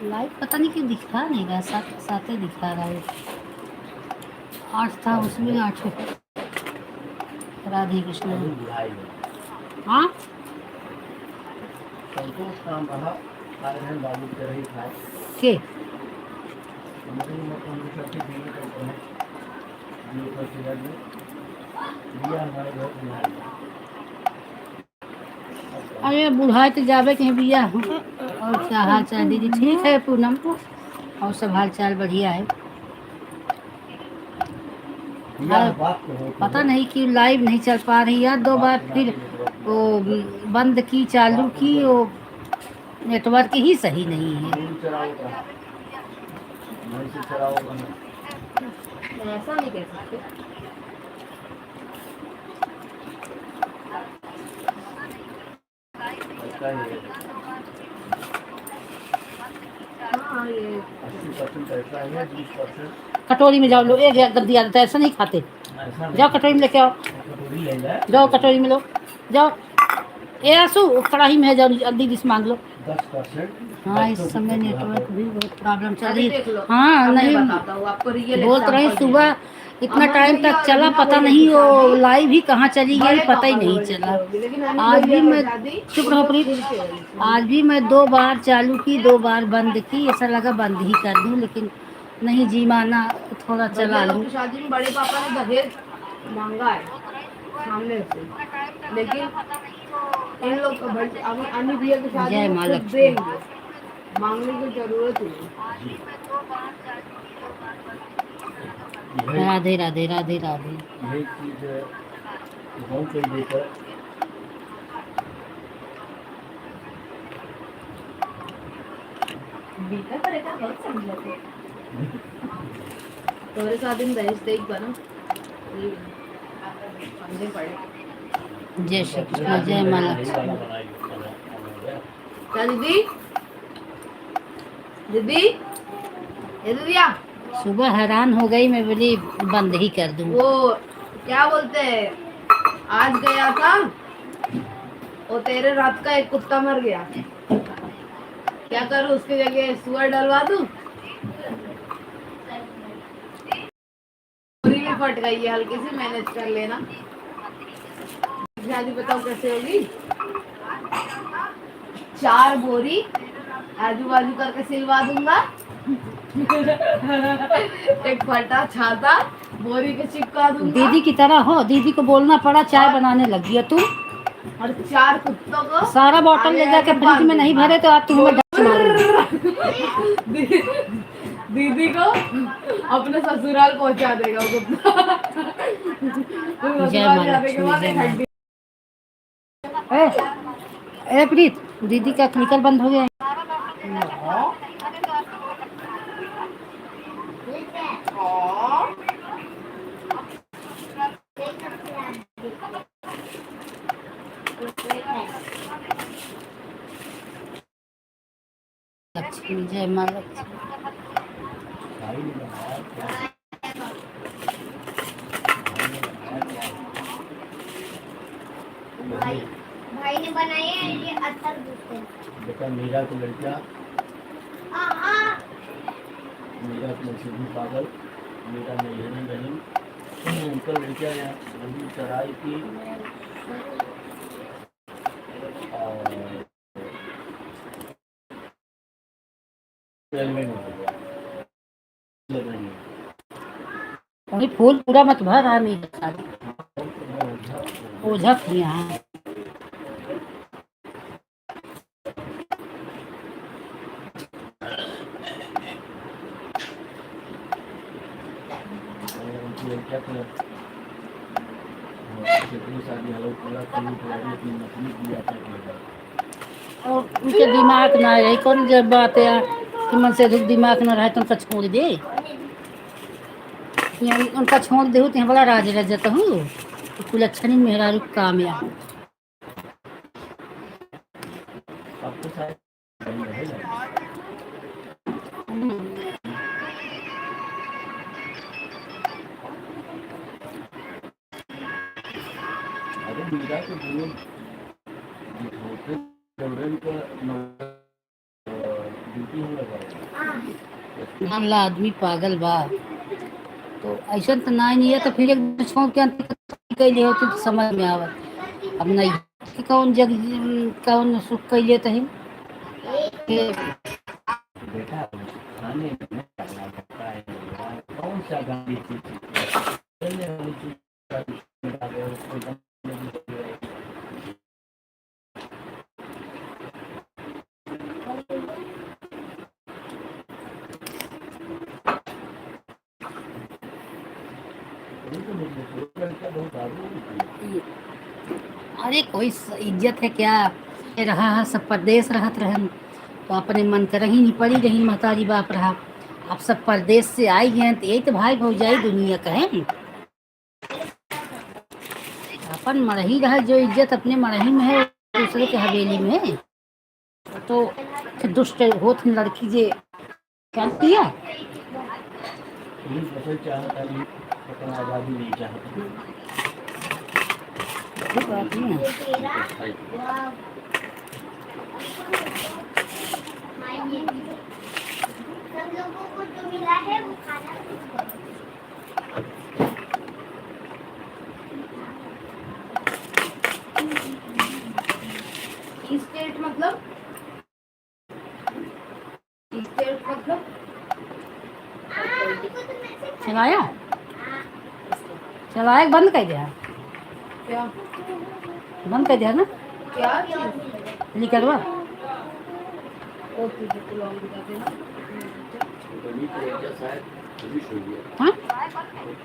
लाइक पता नहीं क्यों दिखा नहीं रहा, साथ साथ ही दिखा रहा है। 8 था उसमें 8। राधे कृष्ण। हाँ संतोष नाम रहा कार्यक्रम बाबू कर रही था के अरे बुढ़ाई तो जावे कहीं बिया। और क्या हाल चाल दीदी? ठीक है पूनम, और सब हाल चाल बढ़िया है। पता नहीं कि लाइव नहीं चल पा रही यार। 2 बार फिर वो बंद की, चालू की, वो नेटवर्क ही सही नहीं है। ऐसा नहीं कह सकते। हाँ ये 80% ऐसा है, 20% कटोरी में जाओ लो, एक गद्दी आदत है, ऐसा नहीं खाते। जाओ कटोरी में लेके आओ, जाओ कटोरी में लो, जाओ। ये आंसू कढ़ाई में है, जाओ जल्दी डिश मांग लो। 10%। हाँ इस समय नेटवर्क भी बहुत प्रॉब्लम चल रही अभी है। देख लो। हाँ अब मैं नहीं बताता हूँ आपको रियल बोल तो रहे एग्जांपल सुबह इतना अमन टाइम भैया तक और चला, रीना पता भैया नहीं की वो शादी लाइव ही कहाँ चली गई, बड़े पता ही पापा नहीं की वजह से चला। होगी, लेकिन अनिल आज भी भैया का मैं शादी चुप रहो प्लीज। खुद की वजह से। आज भी मैं 2 बार चालू की, 2 बार बंद की, ऐसा लगा बंद ही कर दूं, लेकिन नहीं जी माना, थोड़ा चला भैया लोग लूं। की शादी में बड़े पापा ने दहेज मांगा है सामने से, लेकिन इन लोग का अभी अनिल भैया की शादी जय में माँ खुद लक्ष्मी। देंगे, मांगने की जरूरत ही नहीं। राधे राधे राधे राधे। यही चीज बहुत कोई लेकर बीता पर एक बहुत समझ लेते तोरे शादी में दहेज देख बना समझे पड़े। जय श्री कृष्ण, जय माँ लक्ष्मी। क्या दीदी? दीदी ये दीदिया, सुबह हैरान हो गई मैं, बोली बंद ही कर दूं। वो क्या बोलते हैं, आज गया था वो तेरे रात का एक कुत्ता मर गया, क्या करूं उसकी जगह सुअर डलवा दूं? पूरी भी फट गई है, हल्की सी मैनेज कर लेना। शादी बताओ कैसे होगी? 4 बोरी आजू बाजू करके सिलवा दूंगा। एक फटा छाता बोरी के चिपका दूंगा। दीदी की तरह हो, दीदी को बोलना पड़ा चाय बनाने लगी है तू। और 4 कुत्तों को सारा बोतल ले जाके फ्रिज में नहीं भरे तो आज तुम्हें डच मारूंगी। दीदी को अपने ससुराल पहुंचा देगा वो कुत्ता। जय ससुराल माँ जाने के लक्ष्मी, बाद जय एक माँ। हड्डी। ए प्रीत, दीदी का क्लिकर बंद हो गया है। लक्ष्मी, जय माँ लक्ष्मी। भाई ने बनाए हैं ये अत्तर दूसरे। बेटा मीरा की लड़कियां, मीरा की सीधी पागल, मीरा में यही नहीं उनका लड़कियां यहाँ चराई की और रेलवे में लग रही है। अभी फूल पूरा मत भर रहा मेरे साथ ओझा यहाँ। शादी हालत पूरा अपनी नकली दिया था। और उनके दिमाग ना रही कौन जब बात है कि मन से दिमाग ना रहे तो उनका छोड़ दे, उनका छोड़ दे तो बड़ा राज रजत हूँ कुल अच्छा नहीं मेहरा रुख कामयाब। आपको शायद नहीं रहेगा। अरे मीरा के दोनों होते जनरल का ड्यूटी हो लगा हमला आदमी पागल बा तो ऐसा तो ना नहीं है तो फिर एक छोड़ के कैले होती तो समझ में आवत। अब नहीं कि कौन जग कौन सुख कैले तो बेटा खाने में करना पड़ता है कौन सा गाड़ी थी चलने वाली चीज अरे कोई इज्जत है क्या रहा है सब परदेश रहत रहन तो अपने मन कर ही नहीं पड़ी रही महतारी बाप रहा। अब सब परदेश से आई हैं तो यही तो भाई भौजाई दुनिया कहें अपन मरही रहा जो इज्जत अपने मरही में है दूसरे के हवेली में है तो फिर दुष्ट होत लड़की जे क्या किया चाहता नहीं अपना आज़ादी नहीं चाहता बात नहीं है। सब लोगों को जो मिला है वो खाना स्टेट मतलब स्टेट मतलब चलाया चलाया बंद कर दिया क्या बंद कर दिया ना क्या चीज निकलवा ओके तो लॉन्ग बता देना गली के लड़का शायद पुलिस हो गया हाँ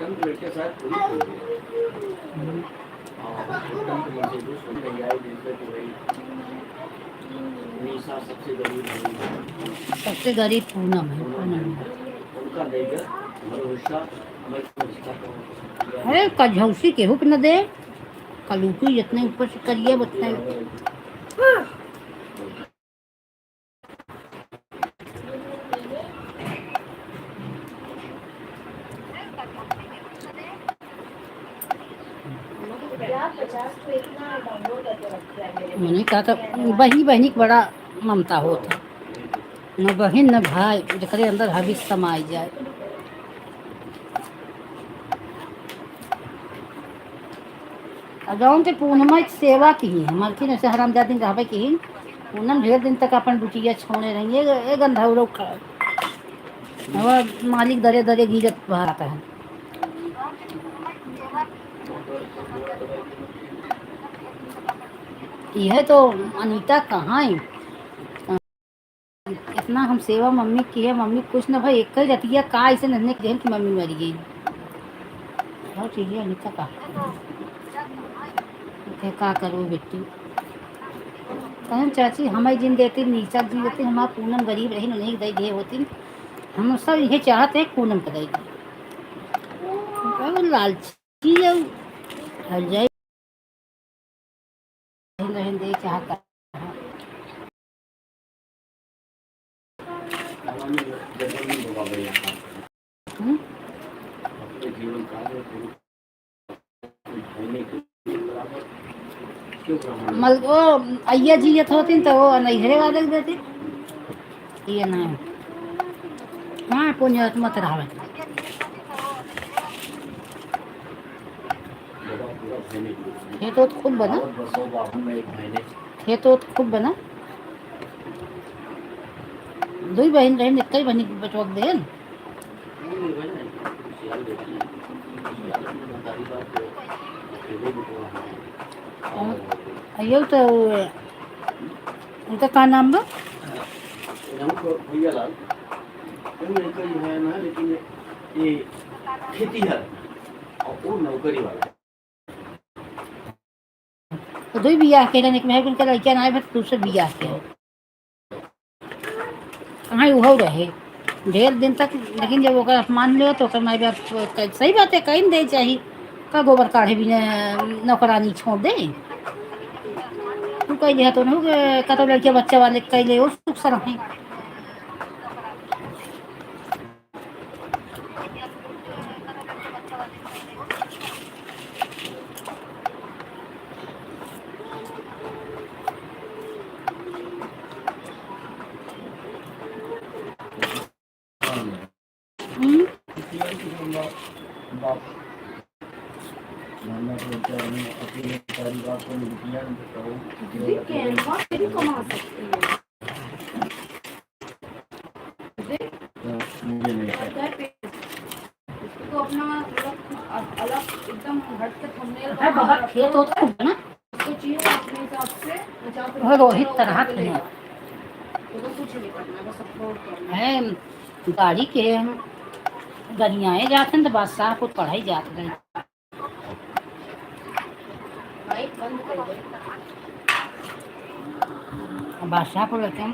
कम लड़का शायद पुलिस हो गया कम से दूसरी नहीं आई जिससे तो भाई निशा सबसे गरीब है सबसे गरीब पूनम है पूनम उनका देगा भरोसा मैं रिश्ता करूँ अरे कझौसी के हुक न दे कलूकी जितने ऊपर से करिए उतने मैंने कहा था बहनी बहनी का बड़ा ममता होता न बहन न भाई जखरे अंदर हविस समाई जाए गाँव के पूनमा सेवा की ही हमारे ऐसे हरामजादी रहबे की ही पूनम ढेर दिन तक अपन बुटिया छोड़े रहेंगे ये गंधौरो खड़ा और मालिक दरे दरे गिरत बहाता है यह तो अनीता कहाँ है इतना हम सेवा मम्मी की है मम्मी कुछ न भाई एक ही रतिया का ऐसे नन्हे की कि मम्मी मर गई बहुत चीज़ें अनीता का क्या करूँ बेटी कहूँ चाची हमें जिन देती नीचा जी देती हमारा पूनम गरीब रही नहीं दे दे होती हम सब ये चाहते हैं पूनम का दे लालची हर जाए रहन दे चाहता जीवन काल मल वो अय्या जी ये होती तो वो नैहरे वाले देती ये ना हाँ पुण्य मत रहा ये तो खूब बना ये तो खूब बना दो बहन रहे कई बहनी बचवा दे अयो तो उनका क्या नाम बा भैया लाल है ना लेकिन ये खेती है और वो नौकरी वाला तो दो बियाह के एक महल उनका लड़कियां ना है दूसरे बियाह के कहाँ उहो रहे ढेर दिन तक। लेकिन जब ओकर अपमान ले तो ओकर माई बाप सही बात है कहीं दे चाहिए का गोबर काढ़े भी नौकरानी छोड़ दे। तू कह दिया तो नहीं कतो लड़के बच्चा वाले कह ले सुख सर है। हम्म, बाप मानना तो होता है, मैं अपनी सारी बात को मुझे किया नहीं तो कहो दीदी कैनवा से भी कमा सकती है। मुझे नहीं पता है इसको अपना मतलब अलग एकदम हट के थंबनेल है बहुत खेत होता है ना। उसको चाहिए अपने हिसाब से 50 वो रोहित तरह रुपए के हैं। तो कुछ नहीं करना है, बस अपलोड करना है। है गाड़ी के हम गरियाए जाते हैं तो बादशाह को पढ़ाई जाते हैं। बाइक बंद कर दे। बादशाह को लेते हैं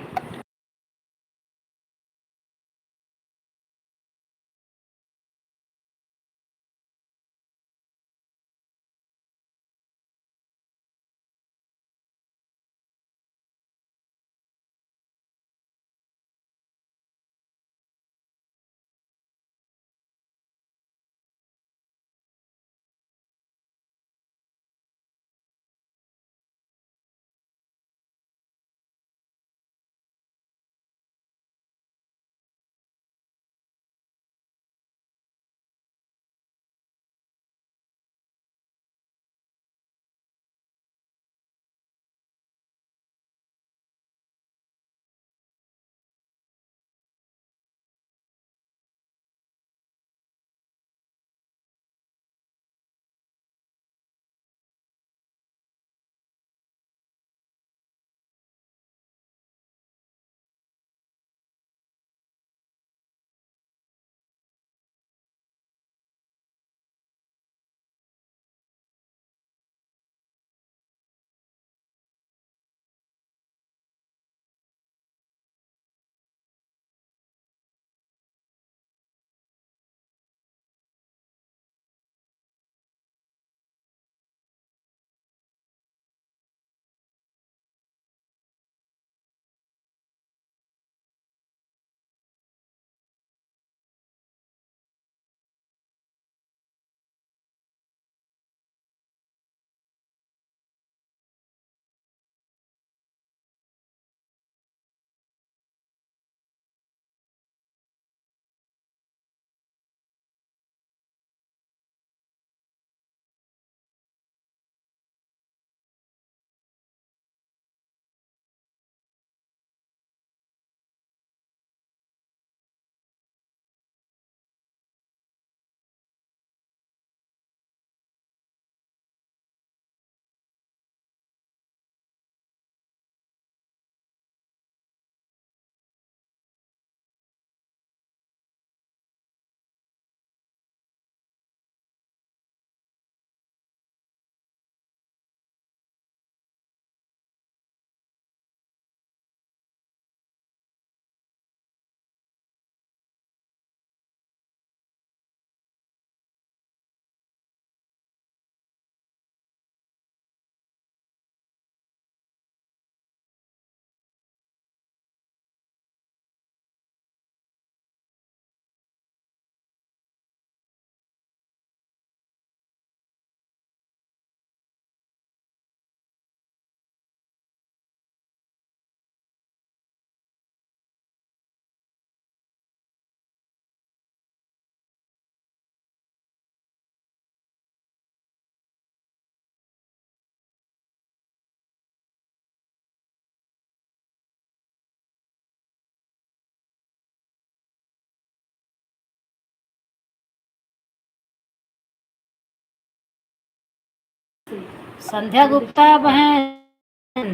संध्या गुप्ता बहन।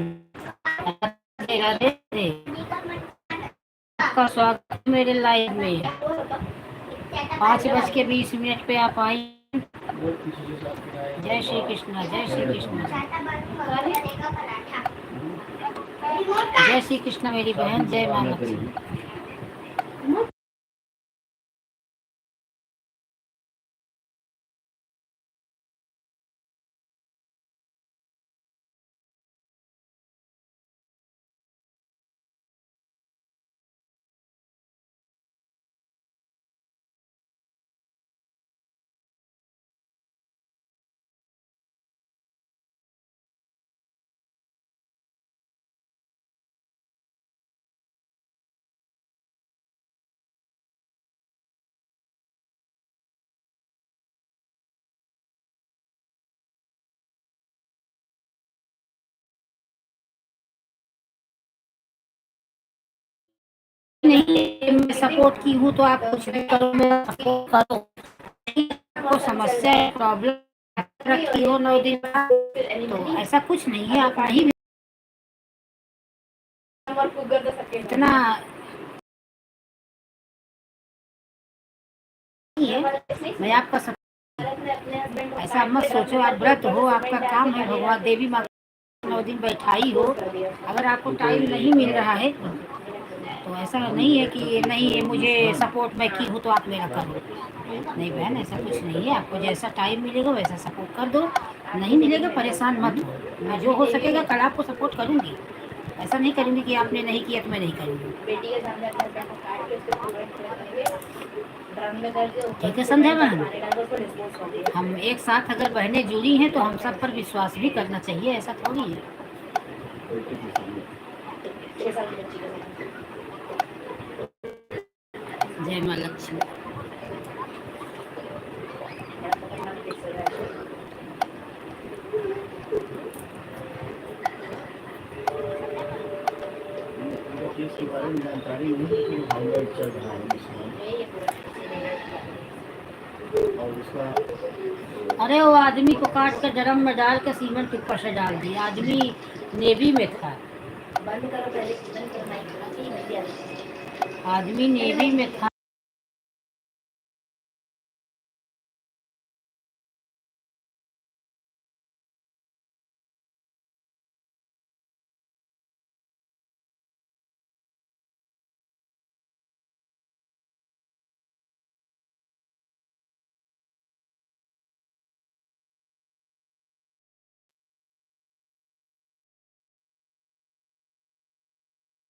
राधे राधे। आपका स्वागत मेरे लाइव में। 5:20 पे आप आई। जय श्री कृष्ण जय श्री कृष्ण जय श्री कृष्ण मेरी बहन। जय माता दी। नहीं मैं सपोर्ट की हूँ तो आप कुछ भी करो, मेरा सपोर्ट करो। आपको समस्या प्रॉब्लम रखी हो 9 दिन तो ऐसा कुछ नहीं है, आप नहीं इतना नहीं है। मैं आपका ऐसा मत सोचो, आप व्रत हो, आपका काम है भगवान देवी माँ 9 दिन बैठाई हो, अगर आपको टाइम नहीं मिल रहा है तो ऐसा नहीं है कि ये नहीं है मुझे सपोर्ट मैं की हूँ तो आप मेरा करो। नहीं बहन, ऐसा कुछ नहीं है, आपको जैसा टाइम मिलेगा वैसा सपोर्ट कर दो, नहीं मिलेगा परेशान मत हो, मैं जो हो सकेगा कल आपको सपोर्ट करूँगी। ऐसा नहीं करूँगी कि आपने नहीं किया तो मैं नहीं करूँगी। ठीक है समझे बहन, हम एक साथ अगर बहनें जुड़ी हैं तो हम सब पर विश्वास भी करना चाहिए, ऐसा थोड़ी है। जय माँ लक्ष्मी। केस के बारे में जानकारी नहीं है कि हाईलाइट चल रहा है इसमें और उसका अरे वो आदमी को काट कर ड्रम में डाल के सीमेंट ऊपर से डाल दिया, आदमी नेवी में था। बंद करो पहले, आदमी नेवी में था।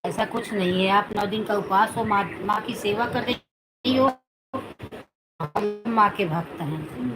ऐसा कुछ नहीं है, आप 9 दिन का उपवास हो, माँ की सेवा कर रही हो, हम माँ के भक्त हैं।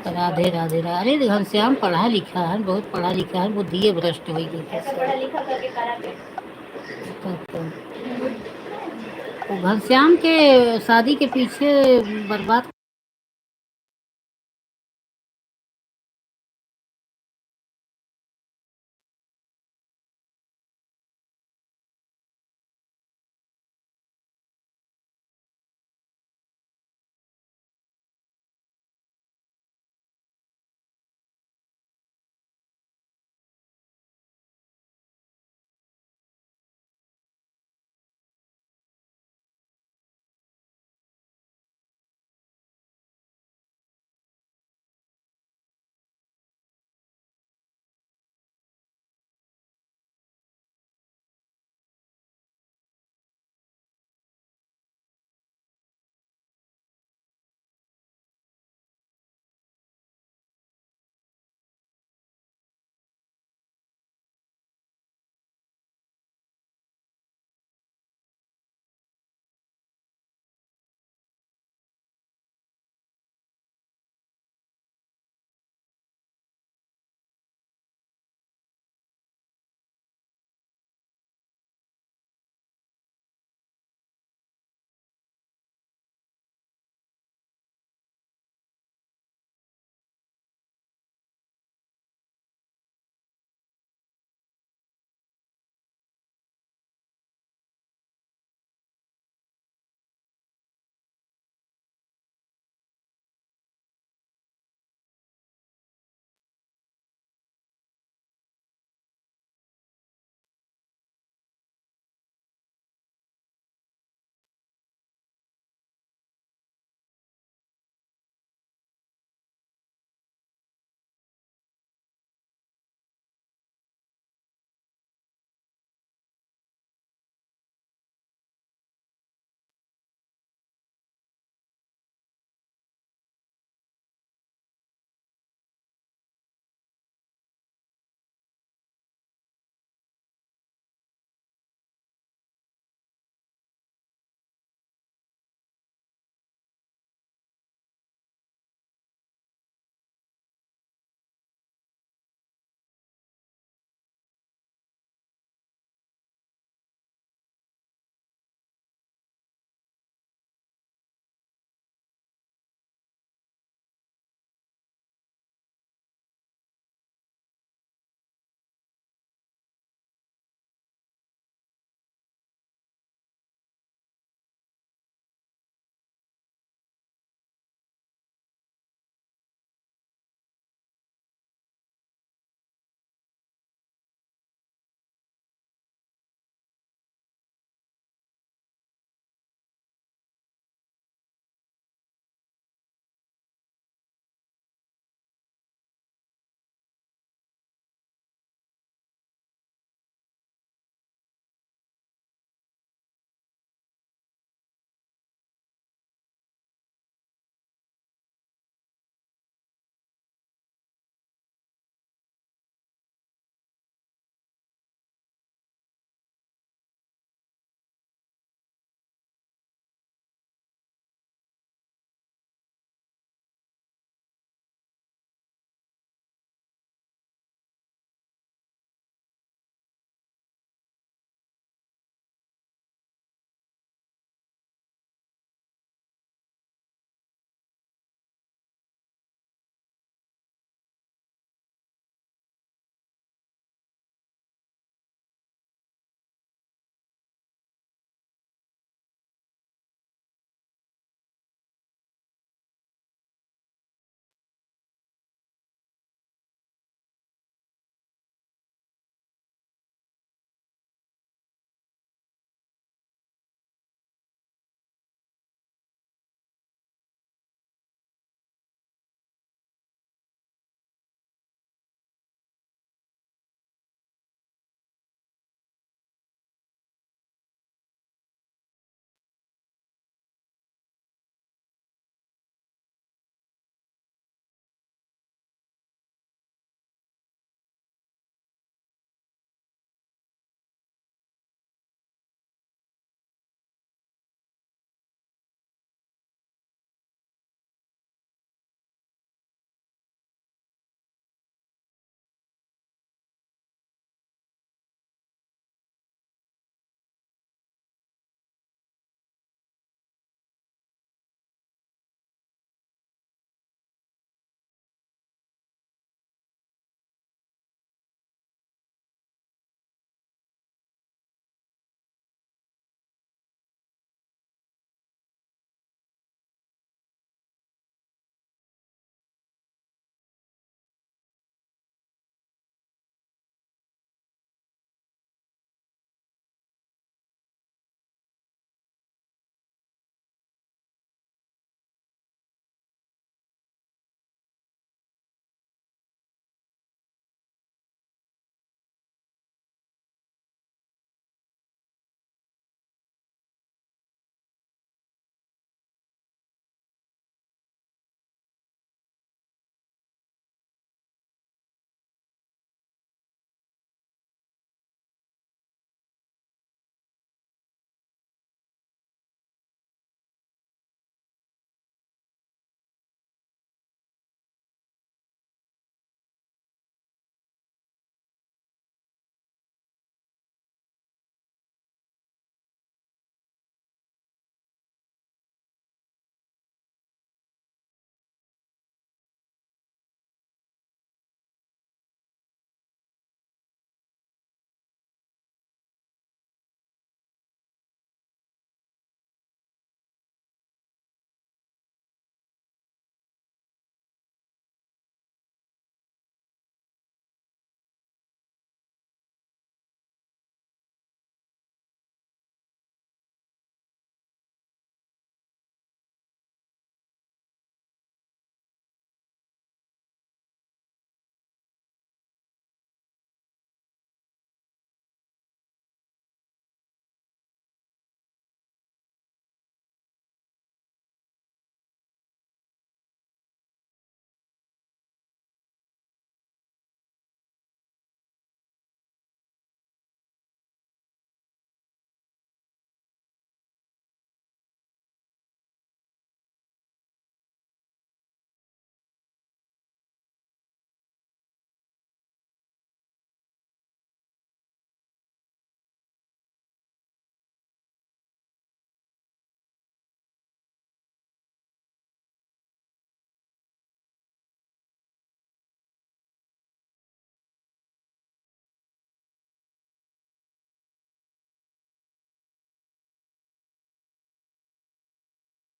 राधे राधे राधे। अरे घनश्याम पढ़ा लिखा है, बहुत पढ़ा लिखा है, बुद्धि भ्रष्ट हो गई ऐसा पढ़ा लिखा करके करा के तो वो घनश्याम के शादी के पीछे बर्बाद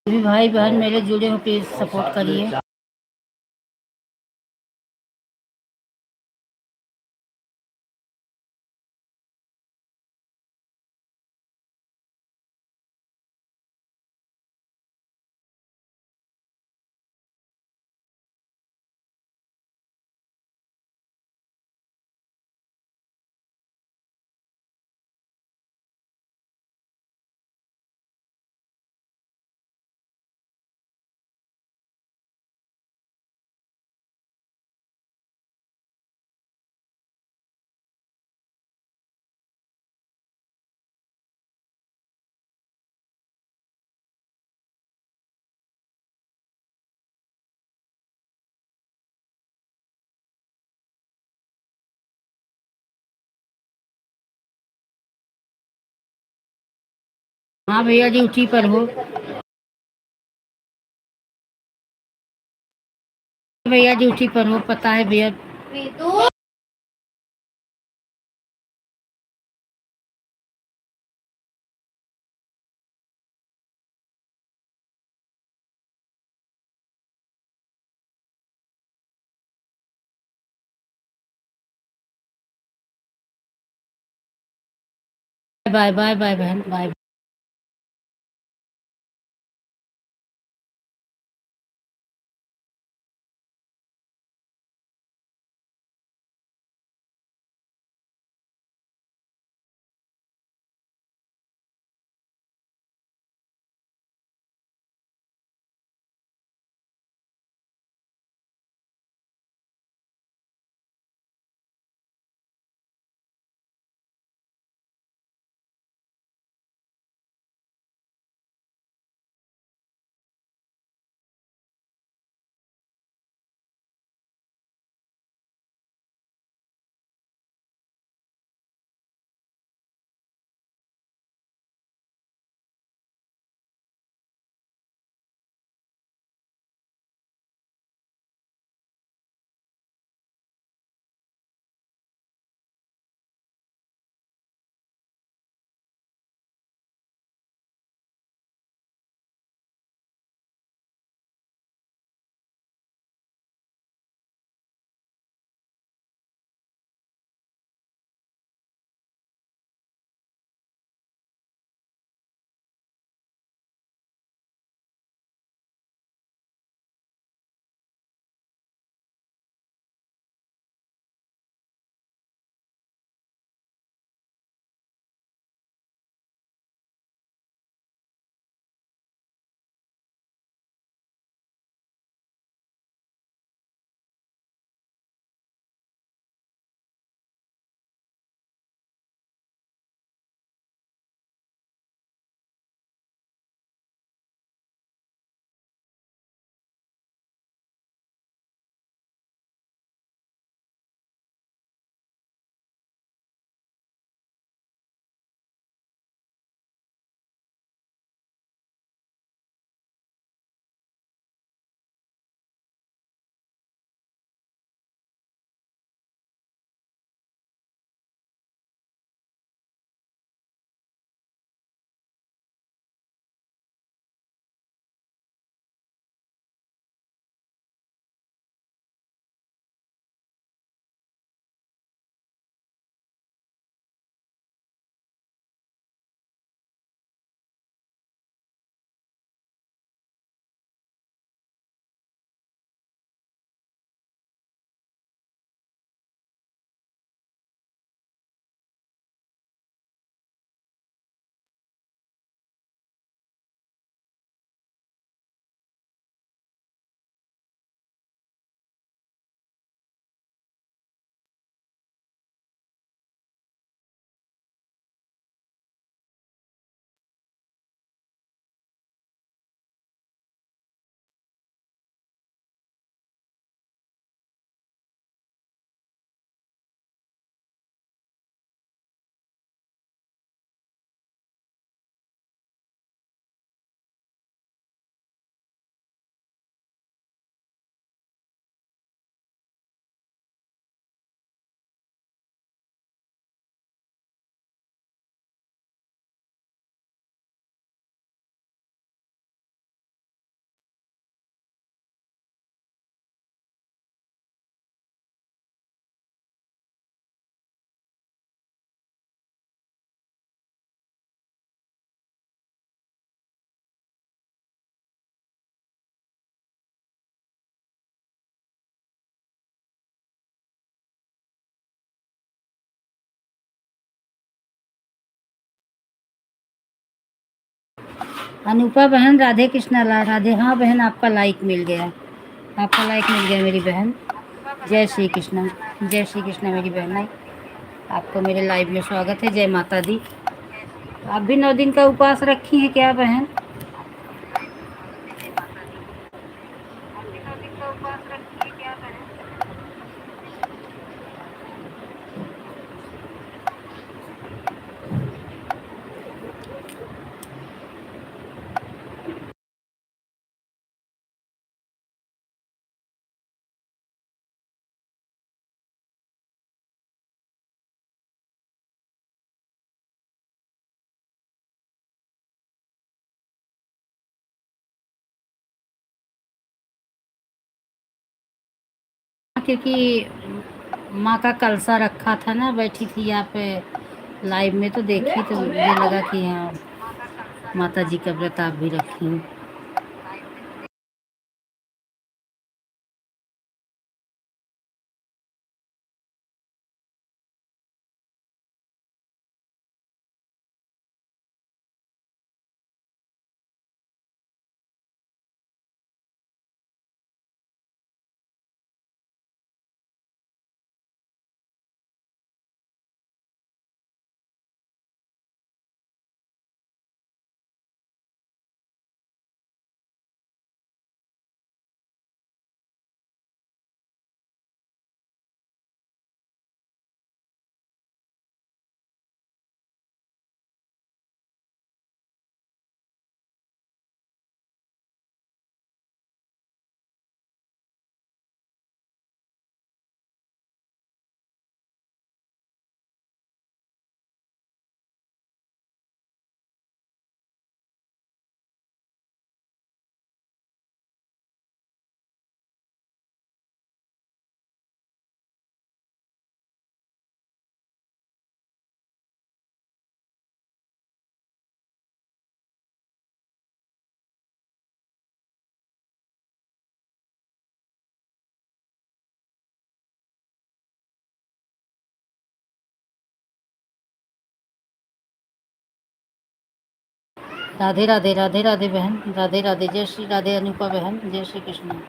भी भाई बहन मेरे जुड़े हो, प्लीज सपोर्ट करिए। हाँ भैया ड्यूटी पर हो। भैया ड्यूटी पर हो, पता है भैया। बाय बाय बाय बहन, बाय। अनुपा बहन राधे कृष्णा राधे, हाँ बहन आपका लाइक मिल गया, आपका लाइक मिल गया मेरी बहन। जय श्री कृष्णा, जय श्री कृष्णा मेरी बहन, आपको मेरे लाइव में स्वागत है। जय माता दी। आप भी 9 दिन का उपवास रखी हैं क्या बहन? क्योंकि माँ का कलसा रखा था ना, बैठी थी यहाँ पे लाइव में तो देखी, तो मुझे लगा कि हाँ माता जी का व्रत आप भी रखी हैं। राधे राधे, राधे राधे बहन, राधे राधे, जय श्री राधे अनुपा बहन, जय श्री कृष्ण।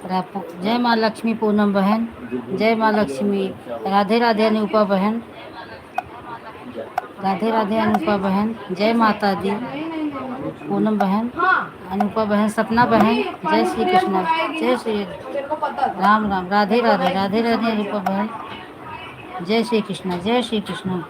जय माँ लक्ष्मी पूनम बहन, जय माँ लक्ष्मी। राधे राधे अनूपा बहन, राधे राधे अनूपा बहन, जय माता दी। पूनम बहन, अनूपा बहन, सपना बहन, जय श्री कृष्ण, जय श्री तेरे को पता था। राम राम। राधे राधे, राधे राधे अनूपा बहन, जय श्री कृष्ण, जय श्री कृष्ण।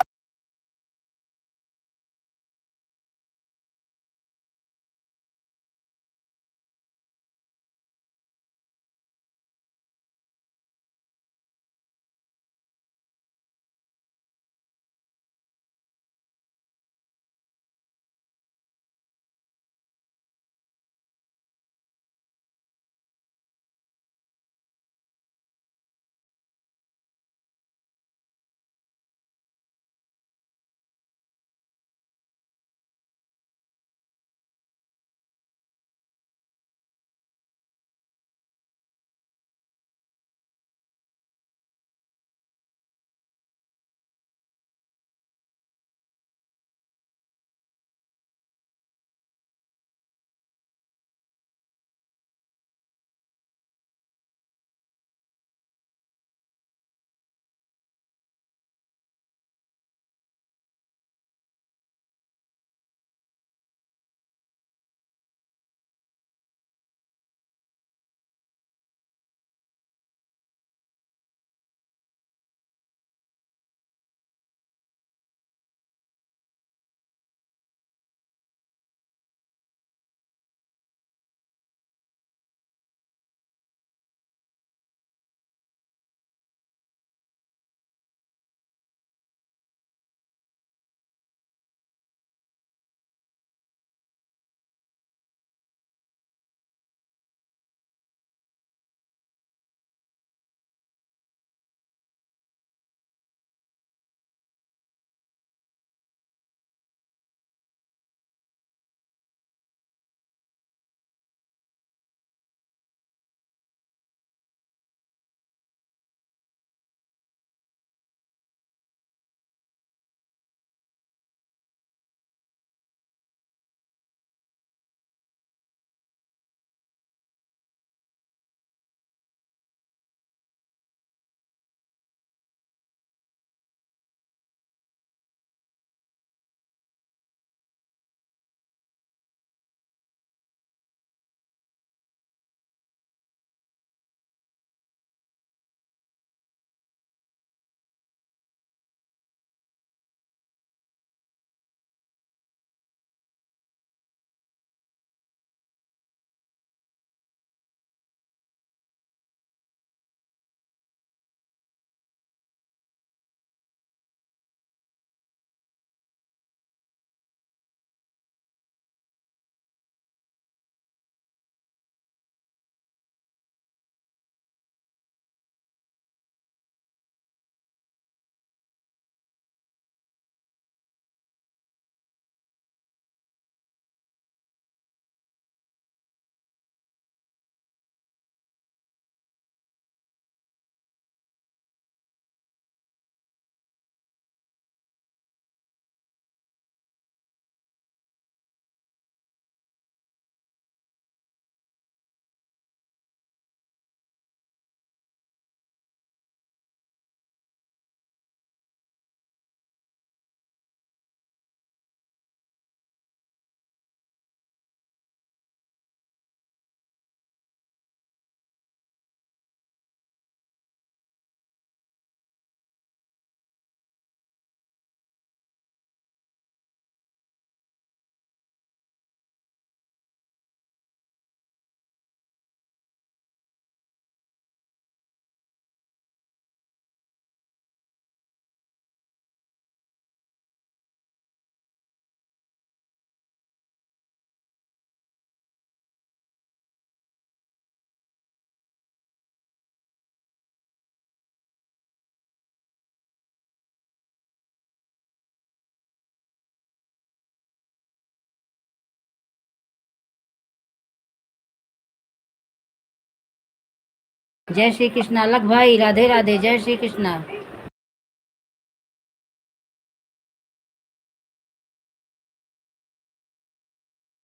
जय श्री कृष्ण अलग भाई, राधे राधे, जय श्री कृष्ण।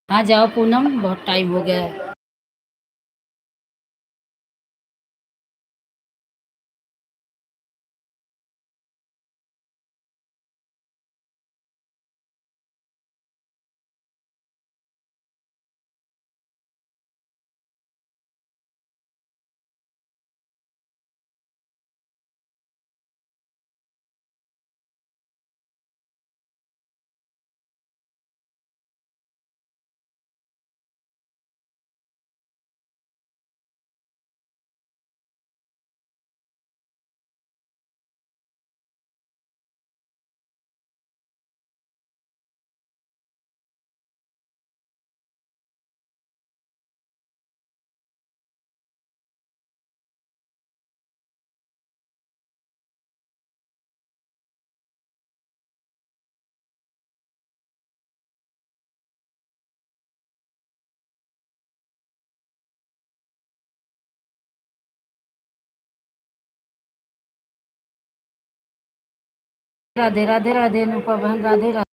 हाँ जाओ पूनम, बहुत टाइम हो गया है। राधे राधे राधे अनुपा बहन, राधे राधे।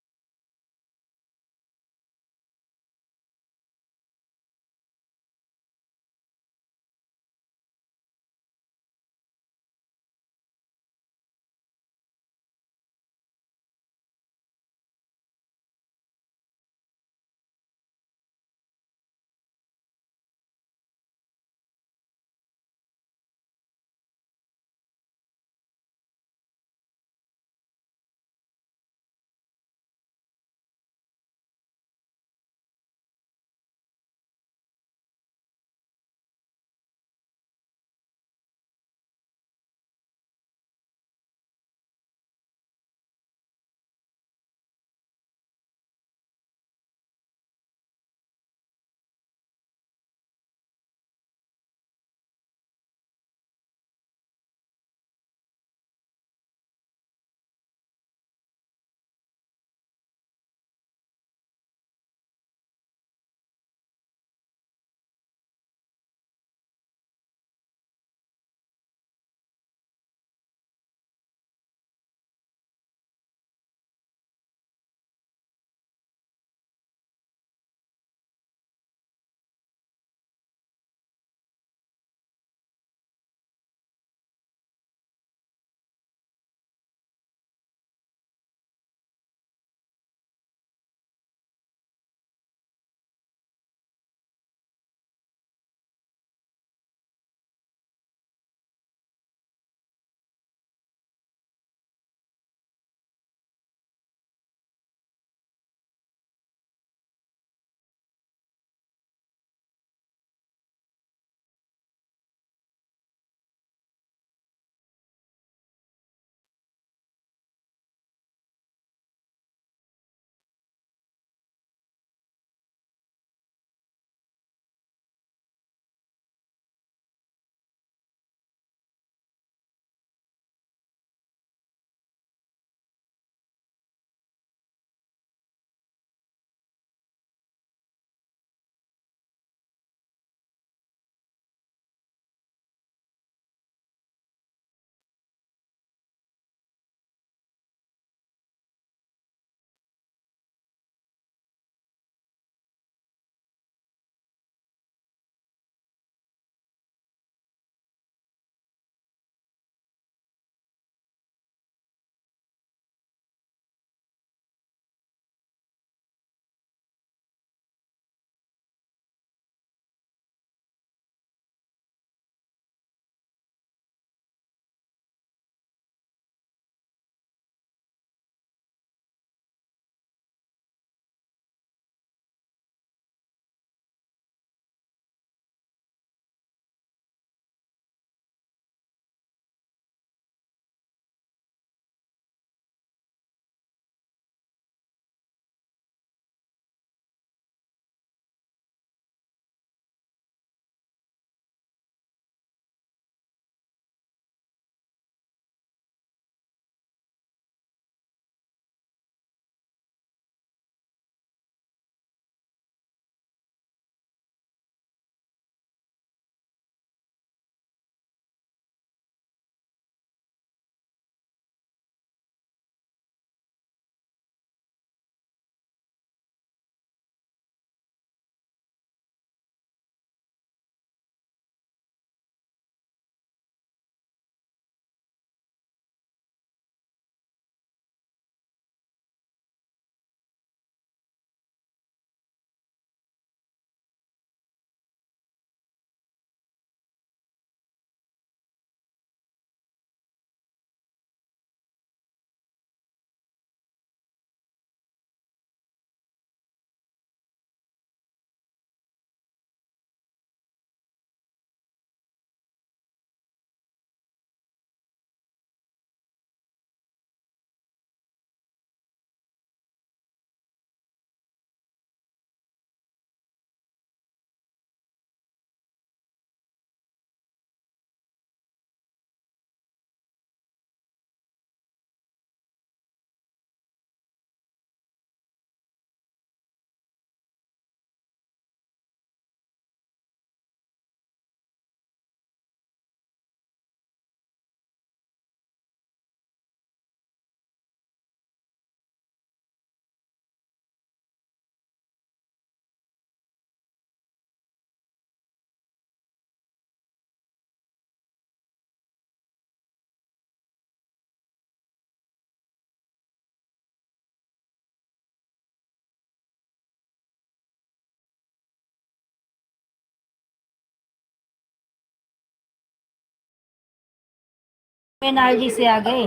मेन आईडी से आ गए।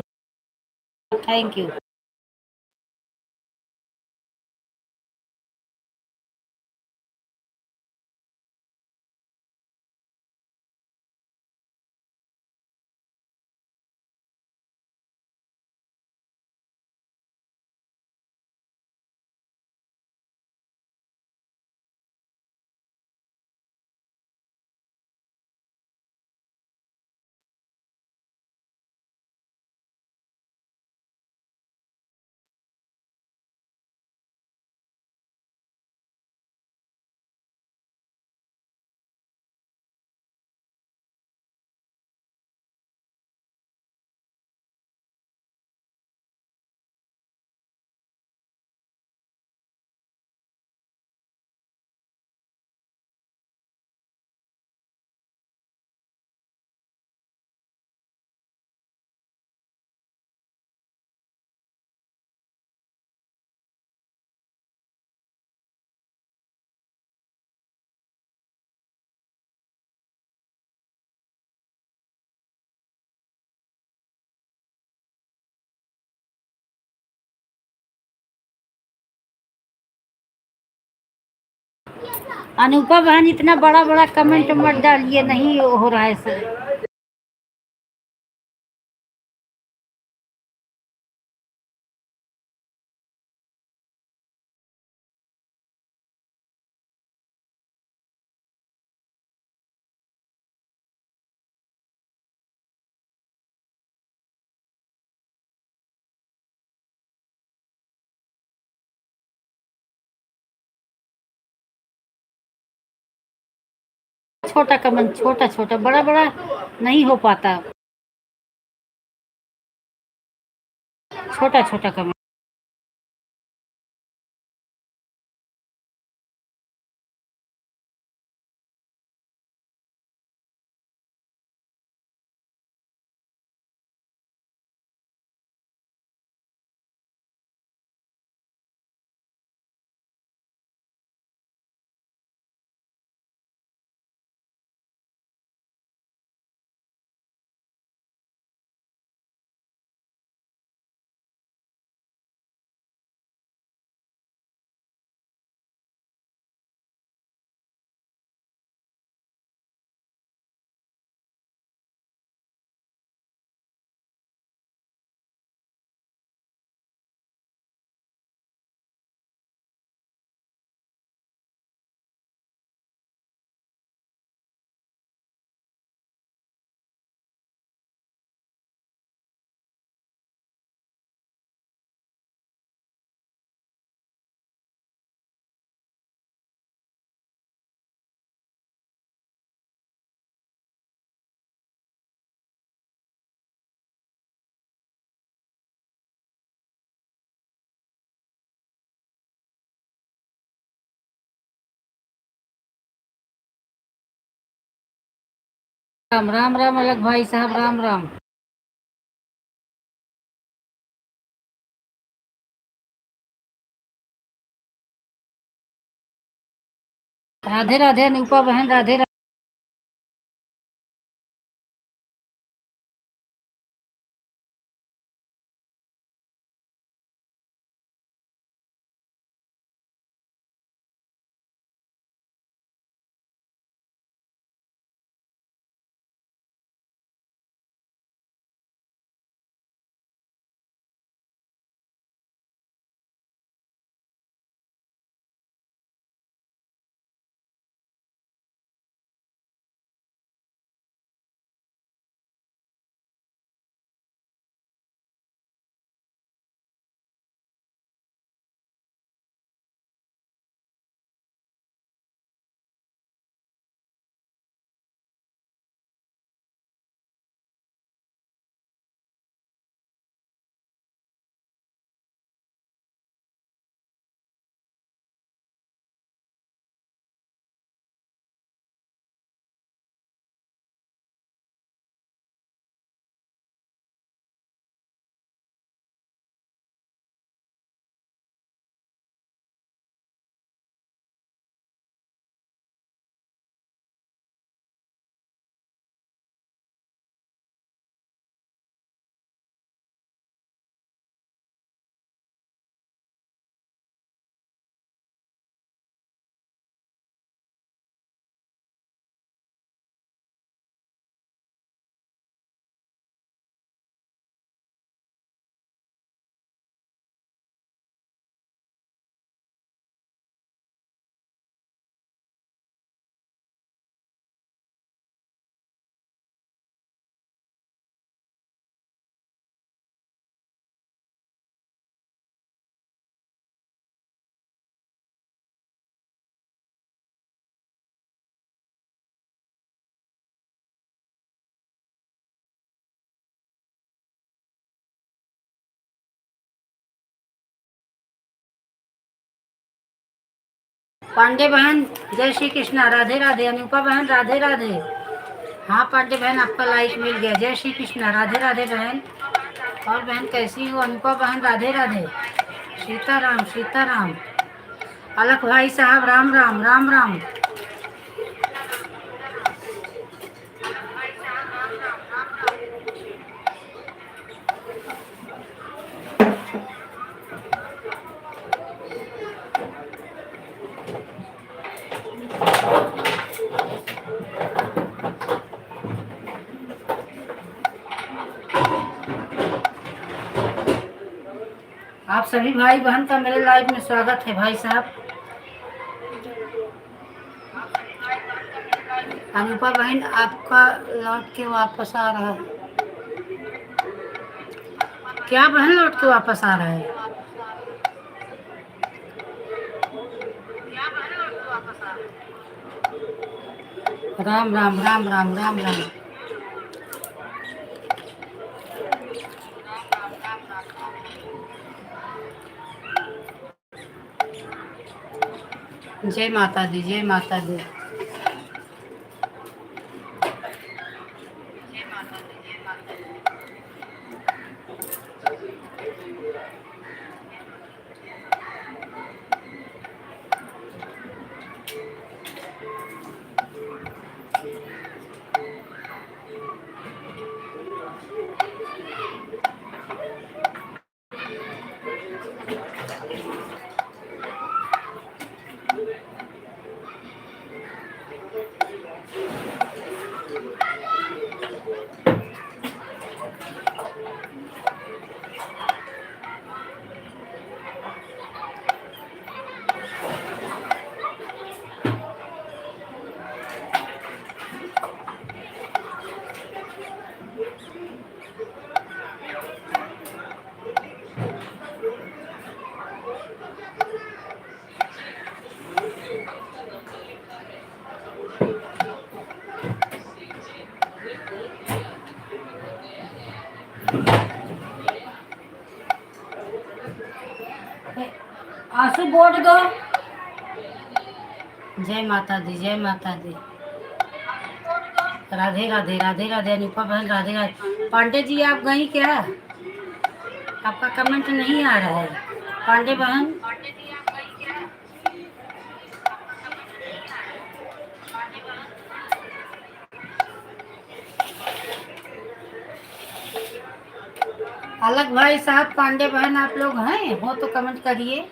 Thank you. अनुपा बहन इतना बड़ा बड़ा कमेंट मत डालिए, नहीं हो रहा है सर। छोटा कमेंट, छोटा छोटा, बड़ा बड़ा नहीं हो पाता। छोटा छोटा कमेंट। राम राम राम अलग भाई साहब, राम राम। राधे राधे अनुपा बहन, राधे राधे। पांडे बहन जय श्री कृष्णा, राधे राधे। अनुपा बहन राधे राधे। हाँ पांडे बहन आपका लाइक मिल गया, जय श्री कृष्णा, राधे राधे बहन। और बहन कैसी हो? अनुपा बहन राधे राधे। सीताराम सीताराम। अलख भाई साहब राम राम राम राम। आप सभी भाई बहन का मेरे लाइव में स्वागत है भाई साहब। अनुपा बहन आपका लौट के वापस आ रहा है क्या? बहन लौट के वापस आ रहा है? राम राम राम राम राम राम। जय माता दी, जय माता दी। आंसू बोट दो। जय माता दी, जय माता दी। राधे राधे राधे राधे। अनुपा बहन राधे राधे। पांडे जी आप गई क्या? आपका कमेंट नहीं आ रहा है पांडे बहन। अलग भाई साहब पांडे बहन आप लोग हैं हो तो कमेंट करिए।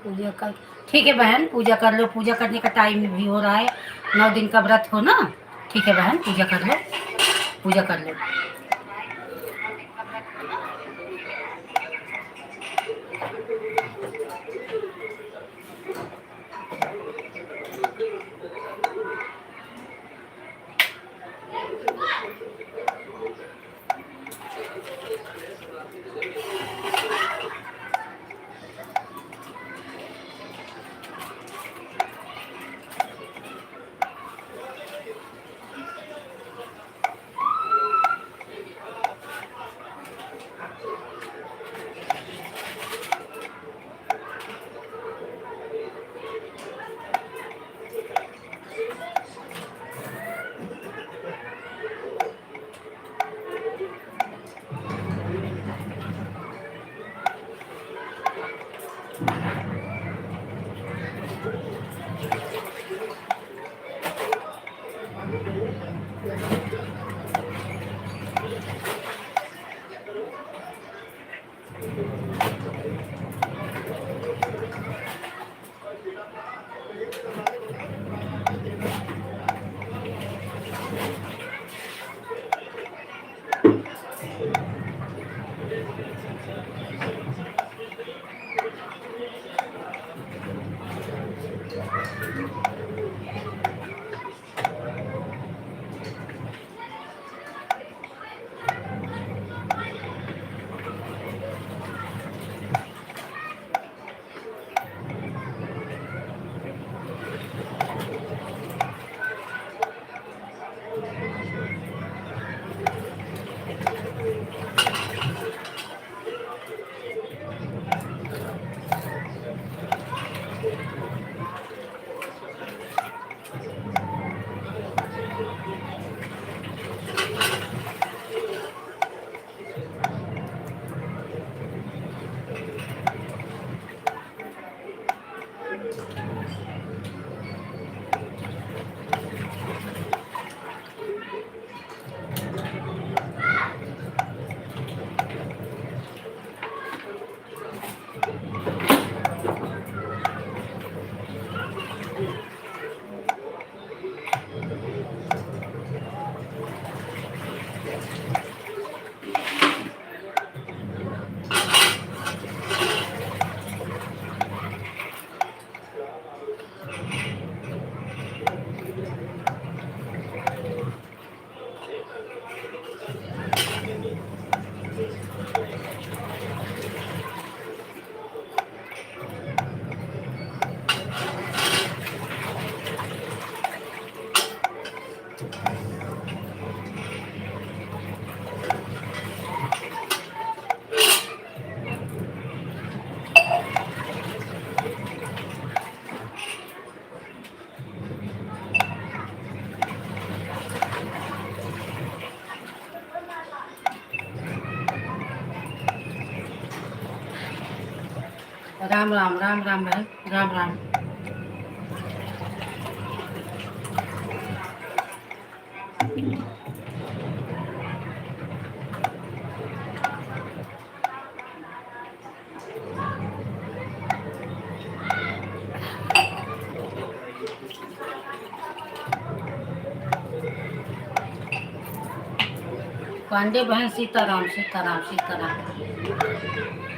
पूजा कर, ठीक है बहन पूजा कर लो। पूजा करने का टाइम भी हो रहा है, 9 दिन का व्रत हो ना। ठीक है बहन पूजा कर लो, पूजा कर लो। राम राम राम राम बहन, राम राम। पांडे बहन, सीताराम सीताराम सीताराम।